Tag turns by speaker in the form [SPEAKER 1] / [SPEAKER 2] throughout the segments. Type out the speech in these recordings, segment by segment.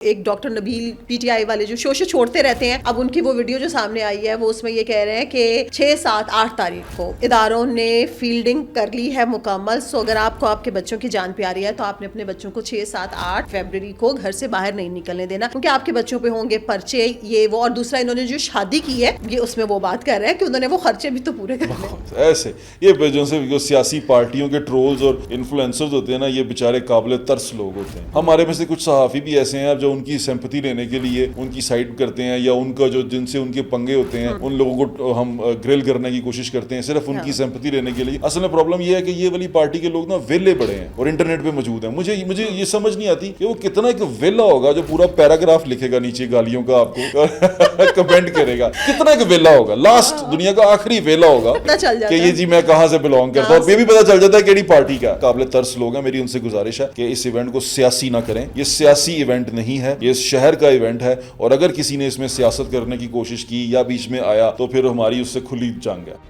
[SPEAKER 1] ایک doctor Nabeel P T I والے جو شوشے چھوڑتے رہتے ہیں، اب ان کی وہ ویڈیو جو سامنے آئی ہے وہ اس میں یہ کہہ رہے ہیں کہ 6، 7، 8 تاریخ کو اداروں نے فیلڈنگ کر لی ہے مکمل. سو اگر آپ کو آپ کے بچوں کی جان پیاری ہے تو آپ نے اپنے بچوں کو 6، 7، 8 فیبرری کو گھر سے باہر نہیں نکلنے دینا، کیونکہ آپ کے بچوں پہ ہوں گے پرچے یہ وہ. اور دوسرا انہوں نے جو شادی کی ہے یہ اس میں وہ بات کر رہے ہیں کہ انہوں نے وہ خرچے بھی تو پورے کرنے.
[SPEAKER 2] ایسے یہ جو سیاسی پارٹیوں کے ٹرولز اور انفلوئنسرز ہوتے ہیں نا، یہ بیچارے قابل ترس لوگ ہوتے ہیں. ہمارے میں سے کچھ صحافی بھی ایسے ہیں جو ان کی سمپتھی لینے کے لیے ان کی سائڈ کرتے ہیں، یا ان کا جو جن سے ان کے پنگے ہوتے ہیں ان لوگوں کو ہم گرل کرنے کی کوشش کرتے ہیں صرف ان کی سمپتھی لینے کے لیے. اصل میں پرابلم یہ ہے کہ یہ والی پارٹی کے لوگ نا ویلے بڑے ہیں اور انٹرنیٹ پہ موجود ہیں. مجھے یہ سمجھ نہیں آتی کہ وہ کتنا ایک ویلا ہوگا جو پورا پیراگراف لکھے گا نیچے گالیوں کا آپ کو کمنٹ کرے گا. کتنا ایک ویلا ہوگا، لاسٹ دنیا کا آخری ویلا ہوگا کہ یہ جی میں کہاں سے بلونگ کرتا ہوں. یہ بھی پتا چل جاتا ہے کیڑی پارٹی کا. قابل ترس لوگ ہیں. میری ان سے گزارش ہے کہ اس ایونٹ کو سیاسی نہ کریں. یہ سیاسی ایونٹ نہیں ہے، یہ اس شہر کا ایونٹ ہے، اور اگر کسی نے اس میں سیاست کرنے کی کوشش کی یا بیچ میں آیا تو پھر ہماری اس سے کھلی جنگ ہے.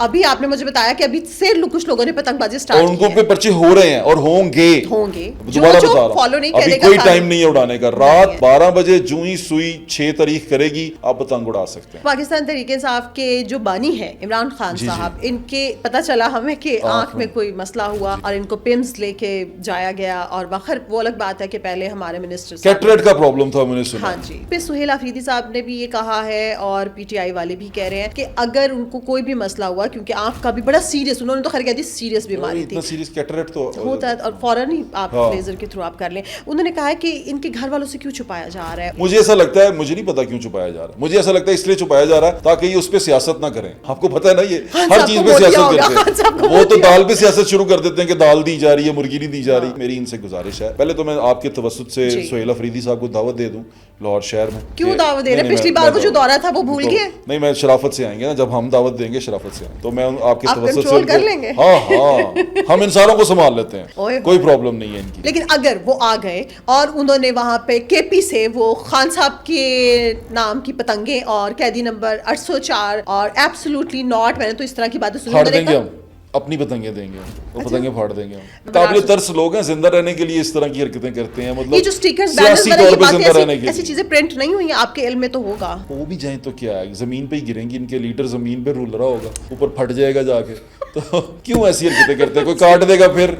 [SPEAKER 1] ابھی آپ نے مجھے بتایا کہ ابھی سے کچھ لوگوں نے پتنگ بازی
[SPEAKER 2] اور ان کو پہ پرچے ہو رہے ہیں اور ہوں گے. دوبارہ بتا رہا ہوں ابھی کوئی ٹائم نہیں ہے اڑانے کا. رات 12 بجے جو ہی سوئی 6 تاریخ کرے گی آپ پتنگ اڑا سکتے ہیں.
[SPEAKER 1] پاکستان تحریک انصاف کے جو بانی ہیں عمران خان صاحب، ان کے پتہ چلا ہمیں کہ آنکھ میں کوئی مسئلہ ہوا اور ان کو پمز لے کے جایا گیا. اور بخر وہ الگ بات ہے کہ پہلے ہمارے منسٹر
[SPEAKER 2] کیٹریکٹ کا پرابلم تھا، میں نے سنا.
[SPEAKER 1] ہاں جی. پھر سہیل آفریدی صاحب نے بھی یہ کہا ہے اور پی ٹی آئی والے بھی کہہ رہے ہیں کہ اگر ان کو کوئی بھی مسئلہ ہوا، کیونکہ آنکھ کا بھی بڑا سیریس، انہوں نے تو خیر کہہ دی سیریس بیماری تھی،
[SPEAKER 2] اتنا سیریس کیٹریکٹ تو
[SPEAKER 1] ہوتا ہے اور فوراً ہی آپ لیزر کے تھرو آپ کر لیں. انہوں نے کہا ہے کہ ان کے گھر والوں سے کیوں چھپایا جا رہا ہے.
[SPEAKER 2] مجھے ایسا لگتا ہے، مجھے نہیں پتا کیوں چھپایا جا رہا ہے. مجھے ایسا لگتا ہے اس لیے چھپایا جا رہا ہے تاکہ یہ اس پہ سیاست نہ کریں. آپ کو پتا ہے نا یہ ہر چیز پہ سیاست کرتے ہیں. وہ تو دال پہ سیاست شروع کر دیتے ہیں کہ دال دی جا رہی ہے، مرغی نہیں دی جا رہی. میری ان سے گزارش ہے، پہلے تو میں آپ کے توسط سے سہیل آفریدی صاحب کو دعوت دے دوں لاہور شہر میں.
[SPEAKER 1] کیوں دعوت دے رہے ہیں؟ پچھلی بار وہ جو دورہ تھا وہ بھول گئے.
[SPEAKER 2] نہیں، میں شرافت سے آئیں گے نا، جب ہم دعوت دیں گے شرافت سے آئیں تو میں آپ کے توسط سے
[SPEAKER 1] کر لیں گے.
[SPEAKER 2] ہاں ہم انسانوں کو سنبھال لیتے ہیں، کوئی پرابلم نہیں ہے ان کی.
[SPEAKER 1] لیکن اگر وہ آ گئے اور انہوں نے وہاں پہ کے پی سے وہ خان صاحب کے نام کی پتنگیں اور قیدی نمبر 804 اور ایبسولوٹلی ناٹ، میں نے تو اس طرح کی باتیں سنی.
[SPEAKER 2] ہم اپنی پتنگیں دیں گے، وہ پتنگیں پھاڑ دیں گے. قابل ترس لوگ ہیں، زندہ رہنے کے لیے اس طرح کی حرکتیں کرتے ہیں. مطلب
[SPEAKER 1] یہ جو سٹیکرز
[SPEAKER 2] سیاسی طور پہ زندہ رہنے کے لیے
[SPEAKER 1] ایسی چیزیں پرنٹ نہیں ہوئی ہیں، آپ کے علم میں تو ہوگا.
[SPEAKER 2] وہ بھی جائیں تو کیا ہے، زمین پہ ہی گریں گی. ان کے لیڈر زمین پہ رول رہا ہوگا، اوپر پھٹ جائے گا جا کے. تو کیوں ایسی حرکتیں کرتے ہیں؟ کوئی کاٹ دے گا پھر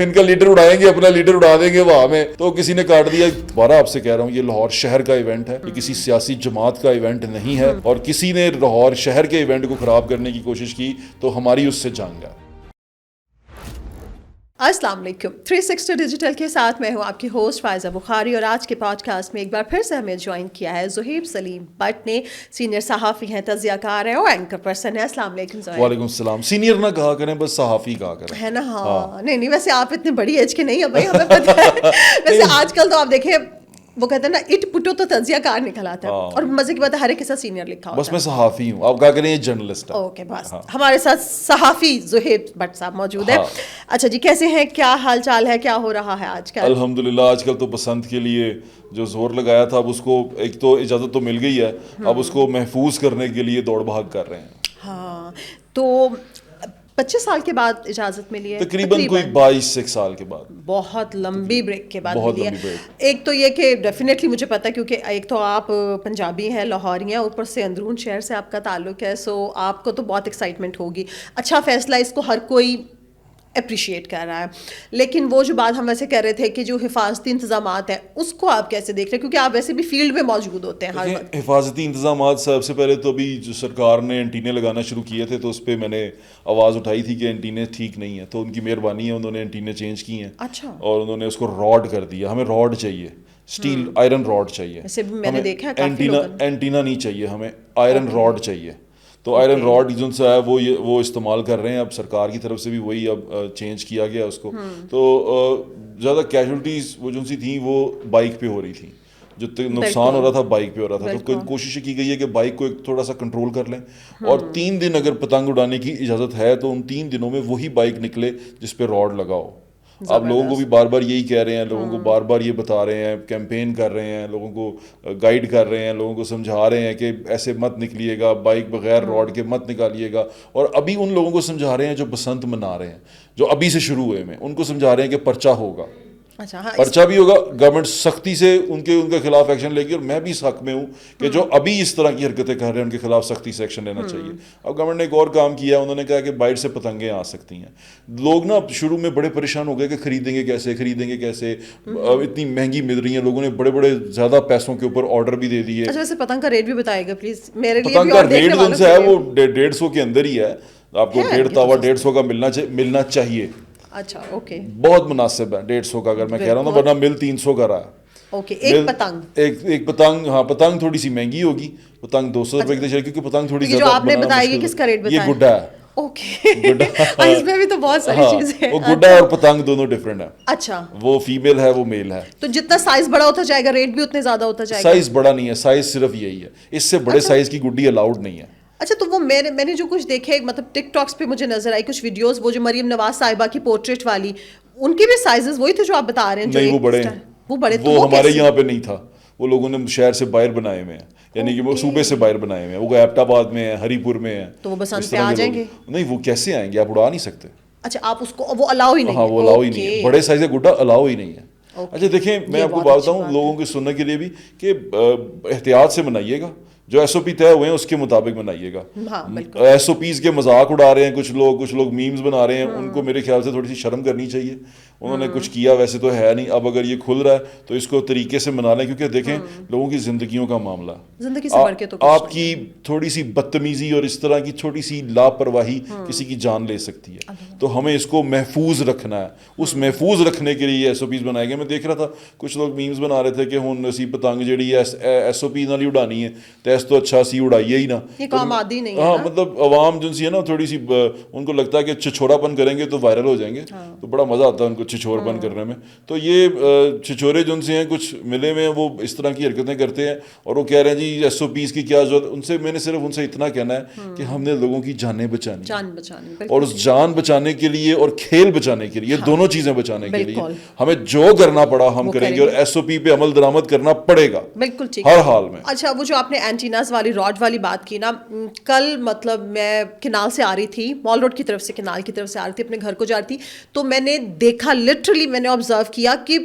[SPEAKER 2] ان کا لیڈر اڑائیں گے، اپنا لیڈر اڑا دیں گے وہاں میں. تو کسی نے کاٹ دیا. دوبارہ آپ سے کہہ رہا ہوں، یہ لاہور شہر کا ایونٹ ہے، یہ کسی سیاسی جماعت کا ایونٹ نہیں ہے. اور کسی نے لاہور شہر کے ایونٹ کو خراب کرنے کی کوشش کی تو ہماری اس سے جنگ ہے.
[SPEAKER 1] السلام علیکم. 360 ڈیجیٹل کے ساتھ میں ہوں آپ کی ہوسٹ فائزہ بخاری، اور آج کے پوڈ کاسٹ میں ایک بار پھر سے ہمیں جوائن کیا ہے زہیب سلیم بٹ نے. سینئر صحافی ہیں، تجزیہ کار ہیں اور اینکر پرسن ہیں. السلام علیکم زہیب.
[SPEAKER 2] وعلیکم السلام. سینئر نہ کہا کریں، بس صحافی کہا کریں،
[SPEAKER 1] ہے نا. ہاں نہیں ویسے آپ اتنے بڑی ایج کے نہیں ہیں بھائی، ہمیں پتہ ہے. ویسے آج کل تو آپ دیکھیں وہ کہتے ہیں نا اٹ پٹو تو تجزیہ کار نکل آتا ہے. اور مزے کی بات ہے ہر ایک کے ساتھ سینئر لکھا ہوتا ہے.
[SPEAKER 2] بس میں صحافی ہوں، آپ کہا کریں یہ جرنلسٹ ہے.
[SPEAKER 1] اوکے بس ہمارے ساتھ صحافی زہیب بٹ صاحب موجود ہیں. اچھا جی، کیسے ہیں؟ کیا حال چال ہے؟ کیا ہو رہا ہے آج کل؟
[SPEAKER 2] الحمدللہ آج کل تو بسنت کے لیے جو زور لگایا تھا اب اس کو ایک تو اجازت تو مل گئی ہے، اب اس کو محفوظ کرنے کے لیے دوڑ بھاگ کر رہے ہیں.
[SPEAKER 1] ہاں تو 25 سال کے بعد اجازت ملی ہے،
[SPEAKER 2] تقریباً کوئی 22 سال کے بعد،
[SPEAKER 1] بہت لمبی بریک کے بعد ملی ہے. ایک تو یہ کہ ڈیفینیٹلی مجھے پتا ہے کیونکہ ایک تو آپ پنجابی ہیں، لاہوری ہیں، اوپر سے اندرون شہر سے آپ کا تعلق ہے. سو آپ کو تو بہت ایکسائٹمنٹ ہوگی. اچھا فیصلہ، اس کو ہر کوئی اپریشیٹ کر رہا ہے. لیکن وہ جو بات ہم ویسے کہہ رہے تھے کہ جو حفاظتی انتظامات ہیں اس کو آپ کیسے دیکھ رہے ہیں؟ کیونکہ آپ ویسے بھی فیلڈ میں موجود ہوتے ہیں ہر وقت.
[SPEAKER 2] حفاظتی انتظامات سب سے پہلے تو ابھی جو سرکار نے اینٹینے لگانا شروع کیے تھے تو اس پہ میں نے آواز اٹھائی تھی کہ اینٹینے ٹھیک نہیں ہے. تو ان کی مہربانی ہے، انہوں نے اینٹینے چینج کی ہیں.
[SPEAKER 1] اچھا.
[SPEAKER 2] اور انہوں نے اس کو راڈ کر دیا. ہمیں راڈ چاہیے، اسٹیل آئرن راڈ چاہیے.
[SPEAKER 1] میں نے دیکھا
[SPEAKER 2] اینٹینا نہیں چاہیے ہمیں، آئرن راڈ چاہیے. تو آئرن راڈ جو سا ہے وہ استعمال کر رہے ہیں. اب سرکار کی طرف سے بھی وہی اب چینج کیا گیا اس کو. تو زیادہ کیجولٹیز وہ جو سی تھیں وہ بائک پہ ہو رہی تھیں، جو نقصان ہو رہا تھا بائک پہ ہو رہا تھا. تو کوشش کی گئی ہے کہ بائک کو ایک تھوڑا سا کنٹرول کر لیں. اور 3 دن اگر پتنگ اڑانے کی اجازت ہے تو ان 3 دنوں میں وہی بائک نکلے جس پہ راڈ لگا ہو. آپ لوگوں کو بھی بار بار یہی کہہ رہے ہیں، لوگوں کو بار بار یہ بتا رہے ہیں، کیمپین کر رہے ہیں، لوگوں کو گائیڈ کر رہے ہیں، لوگوں کو سمجھا رہے ہیں کہ ایسے مت نکلیے گا، بائک بغیر راڈ کے مت نکالیے گا. اور ابھی ان لوگوں کو سمجھا رہے ہیں جو بسنت منا رہے ہیں، جو ابھی سے شروع ہوئے میں ان کو سمجھا رہے ہیں کہ پرچہ ہوگا.
[SPEAKER 1] اچھا ہاں
[SPEAKER 2] پرچہ بھی ہوگا, گورنمنٹ سختی سے ان کے خلاف ایکشن لے گی, اور میں بھی اس حق میں ہوں کہ جو ابھی اس طرح کی حرکتیں کر رہے ہیں ان کے خلاف سختی سے ایکشن لینا چاہیے. اب گورنمنٹ نے ایک اور کام کیا, انہوں نے کہا کہ باہر سے پتنگیں آ سکتی ہیں. لوگ نا شروع میں بڑے پریشان ہو گئے کہ خریدیں گے کیسے, اتنی مہنگی مل رہی ہیں, لوگوں نے بڑے زیادہ پیسوں کے اوپر آرڈر بھی دے دیے.
[SPEAKER 1] اچھا ویسے پتنگ کا ریٹ بھی بتائے گا پلیز میرے لیے,
[SPEAKER 2] پتنگ کا ریٹ جو ان سے ہے وہ 150 کے اندر ہی ہے, آپ کو 150 کا ملنا چاہیے.
[SPEAKER 1] اچھا اوکے,
[SPEAKER 2] بہت مناسب ہے 150 کا, اگر میں کہہ رہا ہوں, ورنہ مل 300 کا رہا ہے.
[SPEAKER 1] اوکے ایک پتنگ,
[SPEAKER 2] ایک پتنگ, ہاں پتنگ تھوڑی سی مہنگی ہوگی, پتنگ 200 روپے کی چاہیے, کیونکہ پتنگ تھوڑی زیادہ.
[SPEAKER 1] جو آپ نے بتایا یہ کس کا ریٹ بتایا؟
[SPEAKER 2] یہ گڈا ہے.
[SPEAKER 1] اوکے اس میں بھی تو بہت ساری چیزیں ہیں.
[SPEAKER 2] وہ گڈا اور پتنگ دونوں ڈفرینٹ ہیں.
[SPEAKER 1] اچھا
[SPEAKER 2] وہ فیمیل ہے, وہ میل ہے.
[SPEAKER 1] تو جتنا سائز بڑا ہوتا جائے گا ریٹ بھی اتنے زیادہ ہوتا جائے گا؟
[SPEAKER 2] سائز بڑا نہیں ہے, سائز صرف یہی ہے, اس سے بڑے سائز کی گڈی الاؤڈ نہیں ہے.
[SPEAKER 1] اچھا تو وہ میں نے جو کچھ دیکھے, مطلب ٹک ٹاکس پہ مجھے نظر آئی کچھ ویڈیوز, وہ جو مریم نواز صاحبہ کی پورٹریٹ والی, ان کے بھی سائزز وہی تھے جو آپ بتا رہے ہیں؟
[SPEAKER 2] نہیں, وہ بڑے, وہ ہمارے یہاں پہ نہیں تھا, وہ لوگوں نے شہر سے باہر بنائے ہوئے ہیں, یعنی کہ وہ صوبے سے باہر بنائے ہوئے ہیں, وہ ایبٹ آباد میں ہیں, ہری پور میں ہیں.
[SPEAKER 1] تو وہ بسنت پہ آ جائیں گے؟
[SPEAKER 2] نہیں, وہ کیسے آئیں گے, آپ اڑا نہیں سکتے.
[SPEAKER 1] اچھا آپ اس کو, وہ الاؤ ہی نہیں؟
[SPEAKER 2] ہاں وہ الاؤ ہی نہیں ہے, بڑے سائز کا گڈا الاؤ ہی نہیں ہے. اچھا دیکھیں, میں آپ کو بات بتاؤں لوگوں کی سننے کے لیے بھی کہ احتیاط سے بنائیے گا, جو ایس او پی طے ہوئے ہیں اس کے مطابق بنائیے گا. ایس او پیز کے مذاق اڑا رہے ہیں کچھ لوگ میمز بنا رہے ہیں, ان کو میرے خیال سے تھوڑی سی شرم کرنی چاہیے. انہوں نے کچھ کیا ویسے تو ہے نہیں, اب اگر یہ کھل رہا ہے تو اس کو طریقے سے منا لیں, کیونکہ دیکھیں لوگوں کی زندگیوں کا معاملہ,
[SPEAKER 1] زندگی سے بڑھ کے تو
[SPEAKER 2] آپ کی تھوڑی سی بدتمیزی اور اس طرح کی چھوٹی سی لاپرواہی کسی کی جان لے سکتی ہے. تو ہمیں اس کو محفوظ رکھنا ہے, اس محفوظ رکھنے کے لیے ایس او پیز بنائے گئے. میں دیکھ رہا تھا کچھ لوگ میمز بنا رہے تھے کہ ہن اسی پتنگ جیڑی ایس او پی نال ہی اڑانی ہے, تو اس تو اچھا سی اڑائیے ہی نا.
[SPEAKER 1] یہ کام عادی نہیں ہے.
[SPEAKER 2] ہاں مطلب عوام جو سی ہے نا تھوڑی سی, ان کو لگتا ہے کہ چھچھوڑا پن کریں گے تو وائرل ہو جائیں گے, تو بڑا مزہ آتا ہے ان کو چھچھوڑ پن کرنے میں. تو یہ چھچورے جو ان سے ہیں کچھ ملے ہوئے ہیں, وہ اس طرح کی حرکتیں کرتے ہیں, اور وہ کہہ رہے ہیں جی ایس او پیز کی کیا ضرورت. ان سے میں نے صرف ان سے اتنا کہنا ہے کہ ہم نے لوگوں کی جانیں بچانی, اور اس جان بچانے کے لیے اور کھیل بچانے کے لیے, دونوں چیزیں بچانے کے لیے ہمیں جو کرنا پڑا ہم کریں گے, اور ایس او پی پہ عمل درآمد کرنا پڑے گا
[SPEAKER 1] بالکل ٹھیک
[SPEAKER 2] ہر حال میں.
[SPEAKER 1] اچھا وہ جو آپ نے اینٹیناز والی راڈ والی بات کی نا, کل مطلب میں کنال سے آ رہی تھی, مال روڈ کی طرف سے, کنال کی طرف سے آ رہی تھی, اپنے گھر کو جا رہی تھی, تو میں نے دیکھا لٹرلی, میں نے آبزرو کیا کہ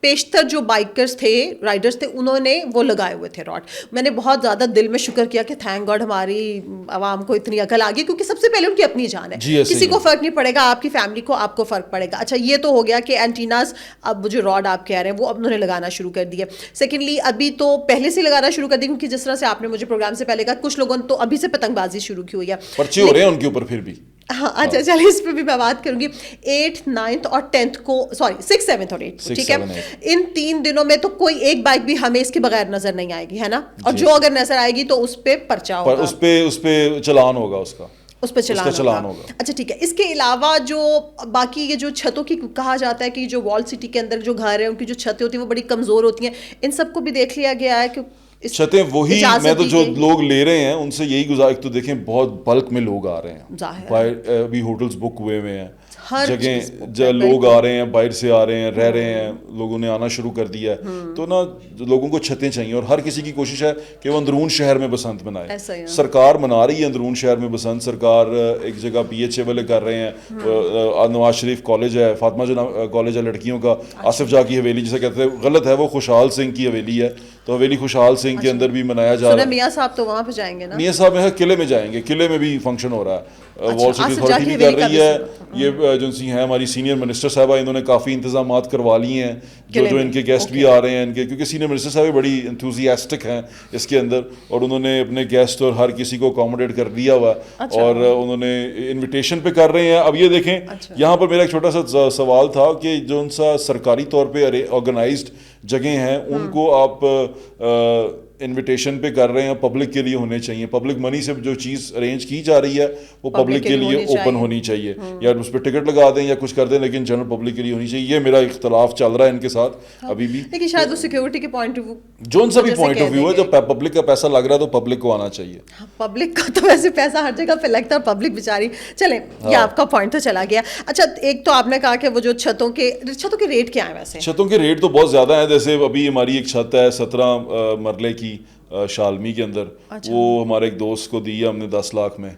[SPEAKER 1] پیشتر جو بائکرز تھے, رائڈرز تھے, انہوں نے وہ لگائے ہوئے تھے راڈ. میں نے بہت زیادہ دل میں شکر کیا کہ تھینک گاڈ ہماری عوام کو اتنی عقل آ گئی, کیونکہ سب سے پہلے ان کی اپنی جان ہے, کسی کو فرق نہیں پڑے گا, آپ کی فیملی کو, آپ کو فرق پڑے گا. اچھا یہ تو ہو گیا کہ اینٹیناز, اب جو راڈ آپ کہہ رہے ہیں وہ اب انہوں نے لگانا شروع کر دیا. سیکنڈلی ابھی تو پہلے سے لگانا شروع کر دی, کیونکہ جس طرح سے آپ نے مجھے پروگرام سے پہلے کہا کچھ لوگوں نے تو ابھی سے پتنگ بازی شروع کی ہوئی ہے,
[SPEAKER 2] پرچے ہو رہے ہیں ان کے اوپر پھر بھی.
[SPEAKER 1] ہاں اچھا چلے اس پہ بھی میں بات کروں گی. 8th 9th اور 10th کو, سوری 6th 7th اور 8th, ٹھیک ہے, ان 3 دنوں میں تو کوئی ایک بائک بھی ہمیں اس کے بغیر نظر نہیں آئے گی, ہے نا, اور جو اگر نظر آئے گی تو اس پہ پرچہ ہوگا,
[SPEAKER 2] اس پہ چلان ہوگا,
[SPEAKER 1] اس پہ چلان ہوگا. اچھا ٹھیک ہے. اس کے علاوہ جو باقی یہ جو چھتوں کی کہا جاتا ہے کہ جو وال سٹی کے اندر جو گھر ہیں ان کی جو چھتیں ہوتی ہیں وہ بڑی کمزور ہوتی ہیں, ان سب کو بھی دیکھ لیا گیا ہے کہ
[SPEAKER 2] چھتیں وہی, میں تو جو لوگ لے رہے ہیں ان سے یہی گزارش, تو دیکھیں بہت بلک میں لوگ آ رہے ہیں, ابھی ہوٹلز بک ہوئے ہوئے ہیں, جگہ لوگ آ رہے ہیں, باہر سے آ رہے ہیں, رہ رہے ہیں, لوگوں نے آنا شروع کر دیا ہے, تو نا لوگوں کو چھتیں چاہیے, اور ہر کسی کی کوشش ہے کہ وہ اندرون شہر میں بسنت بنائے. سرکار منا رہی ہے اندرون شہر میں بسنت, سرکار ایک جگہ پی ایچ اے والے کر رہے ہیں, نواز شریف کالج ہے, فاطمہ جناح کالج ہے لڑکیوں کا, آصف جاہ کی حویلی جسے کہتے ہیں, غلط ہے, وہ خوشحال سنگھ کی حویلی ہے, تو حویلی خوشحال سنگھ کے اندر بھی منایا جا رہا ہے.
[SPEAKER 1] میاں صاحب تو وہاں پہ جائیں گے نا,
[SPEAKER 2] میاں صاحب قلعے میں جائیں گے, قلعے میں بھی فنکشن ہو رہا ہے, وال سٹی اتھارٹی بھی کر رہی ہے. یہ جو سی ہیں ہماری سینئر منسٹر صاحبہ, انہوں نے کافی انتظامات کروا لیے ہیں, جو ان کے گیسٹ بھی آ رہے ہیں ان کے, کیونکہ سینئر منسٹر صاحب بڑی انتھوزیاسٹک ہیں اس کے اندر, اور انہوں نے اپنے گیسٹ اور ہر کسی کو اکوموڈیٹ کر دیا ہوا, اور انہوں نے انویٹیشن پہ کر رہے ہیں. اب یہ دیکھیں یہاں پر میرا ایک چھوٹا سا سوال تھا کہ جو ان سا سرکاری طور پہ آرگنائزڈ جگہیں ہیں ان کو آپ انویٹیشن پہ کر رہے ہیں, پبلک کے لیے ہونے چاہیے, پبلک منی سے جو چیز ارینج کی جا رہی ہے وہ پبلک کے لیے اوپن ہونی چاہیے, یا اس پہ ٹکٹ لگا دیں یا کچھ کر دیں, لیکن جنرل پبلک کے لیے ہونی چاہیے. یہ میرا اختلاف چل رہا ہے ان کے ساتھ ابھی بھی,
[SPEAKER 1] لیکن شاید وہ سیکیورٹی کے پوائنٹ آف ویو,
[SPEAKER 2] جو ان سا بھی پوائنٹ آف ویو ہے, جو پبلک کا پیسہ لگ رہا ہے تو پبلک کو آنا چاہیے.
[SPEAKER 1] پبلک کا تو ویسے پیسہ ہر جگہ پہ لگتا ہے, پبلک بیچاری, چلیں یہ آپ کا پوائنٹ تو چلا گیا. اچھا ایک تو آپ نے کہا کہ وہ جو چھتوں کے ریٹ کیا ہیں, ویسے
[SPEAKER 2] چھتوں کے ریٹ تو بہت زیادہ ہیں. جیسے ابھی ہماری ایک چھت ہے 17 مرلے کی شالمی کے اندر, وہ ہمارے ایک دوست کو دی ہے ہم نے 10 لاکھ میں,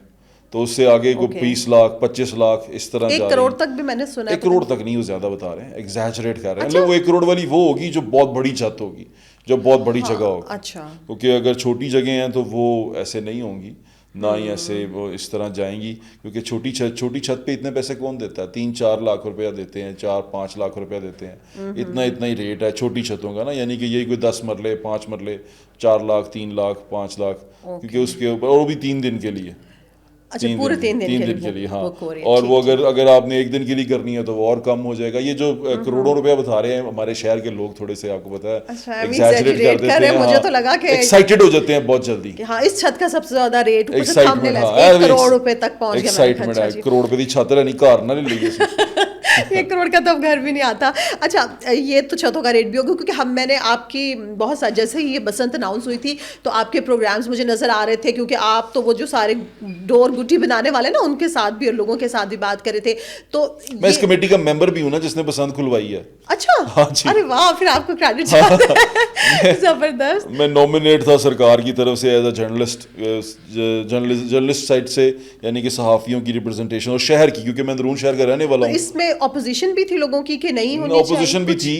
[SPEAKER 2] تو اس سے آگے کو 20 لاکھ 25 لاکھ اس طرح جا
[SPEAKER 1] 1 کروڑ تک بھی میں نے سنا ہے.
[SPEAKER 2] 1 کروڑ تک نہیں، وہ زیادہ بتا رہے ہیں، ایگزیجریٹ کر رہے ہیں. وہ 1 کروڑ والی وہ ہوگی جو بہت بڑی چھت ہوگی، جو بہت بڑی جگہ ہوگی.
[SPEAKER 1] اچھا،
[SPEAKER 2] کیونکہ اگر چھوٹی جگہیں ہیں تو وہ ایسے نہیں ہوں گی، نہ ہی ایسے وہ اس طرح جائیں گی. کیونکہ چھوٹی چھت پہ اتنے پیسے کون دیتا ہے؟ 3-4 لاکھ روپیہ دیتے ہیں، 4-5 لاکھ روپیہ دیتے ہیں. اتنا ہی ریٹ ہے چھوٹی چھتوں کا نا. یعنی کہ یہی کوئی 10 مرلے 5 مرلے 4 لاکھ 3 لاکھ 5 لاکھ، کیونکہ اس کے اوپر، اور وہ بھی 3 دن کے لیے.
[SPEAKER 1] اچھا، پورے 3 دن
[SPEAKER 2] کے لیے. ہاں، اور وہ اگر آپ نے 1 دن کے لیے کرنی ہے تو وہ اور کم ہو جائے گا. یہ جو کروڑوں روپیہ بتا رہے ہیں ہمارے شہر کے لوگ تھوڑے سے، آپ کو پتا ہے، ایگزیجریٹ کر دیتے ہیں.
[SPEAKER 1] مجھے تو لگا کہ
[SPEAKER 2] ایکسائٹڈ ہو جاتے ہیں بہت جلدی.
[SPEAKER 1] ہاں، اس چھت کا سب سے زیادہ ریٹ 1 کروڑ روپے تک پہنچ گیا.
[SPEAKER 2] ایکسائٹمنٹ ہے، کروڑ روپے کی چھت ہے نہیں، گھر نہ لے لیے.
[SPEAKER 1] 1 کروڑ کا تو اب گھر بھی نہیں آتا. اچھا، یہ تو چھتوں کا ریٹ بھی ہوگا، کیونکہ میں نے آپ کی بہت سارے، جیسے ہی یہ بسنت اناؤنس ہوئی تھی تو آپ کے پروگرامز مجھے نظر آ رہے تھے، کیونکہ آپ تو وہ جو سارے ڈور گٹی بنانے والے نا ان کے ساتھ بھی اور لوگوں کے ساتھ بھی بات کر رہے تھے. تو
[SPEAKER 2] میں اس کمیٹی کا ممبر بھی ہوں نا جس نے بسنت کھلوائی ہے.
[SPEAKER 1] اچھا، ارے واہ، پھر آپ کو کریڈٹ جاتا ہے. زبردست.
[SPEAKER 2] میں نومینیٹ تھا سرکار کی طرف سے ایز اے جرنلسٹ سائٹ سے، یعنی کہ صحافیوں کی ریپرزنٹیشن اور شہر کی، کیونکہ میں اندرون شہر کا رہنے والا ہوں.
[SPEAKER 1] اس میں اپوزیشن بھی تھی لوگوں کی کہ نہیں ہونی چاہیے؟
[SPEAKER 2] اپوزیشن بھی تھی،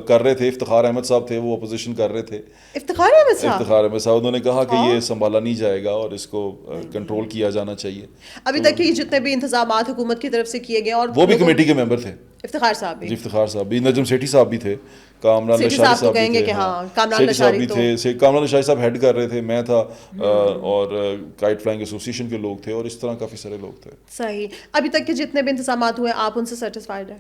[SPEAKER 2] کر رہے تھے. افتخار احمد صاحب تھے، وہ اپوزیشن کر رہے تھے.
[SPEAKER 1] افتخار احمد صاحب
[SPEAKER 2] انہوں نے کہا کہ یہ سنبھالا نہیں جائے گا اور اس کو کنٹرول کیا جانا چاہیے.
[SPEAKER 1] ابھی تک کے جتنے بھی انتظامات حکومت کی طرف سے کیے گئے، اور
[SPEAKER 2] وہ بھی کمیٹی کے ممبر تھے.
[SPEAKER 1] افتخار صاحب بھی،
[SPEAKER 2] جی افتخار صاحب بھی، نجم سیٹھی صاحب بھی تھے، کامران لشاری صاحب بھی تھے. سیٹھی صاحب بھی تھے، کامران لشاری صاحب ہیڈ کر رہے تھے، میں تھا، اور کائٹ فلائنگ ایسوسیشن کے لوگ تھے، اور اس طرح کافی سارے لوگ تھے.
[SPEAKER 1] صحیح. ابھی تک کے جتنے بھی انتظامات ہوئے آپ ان سے سیٹسفائیڈ ہیں؟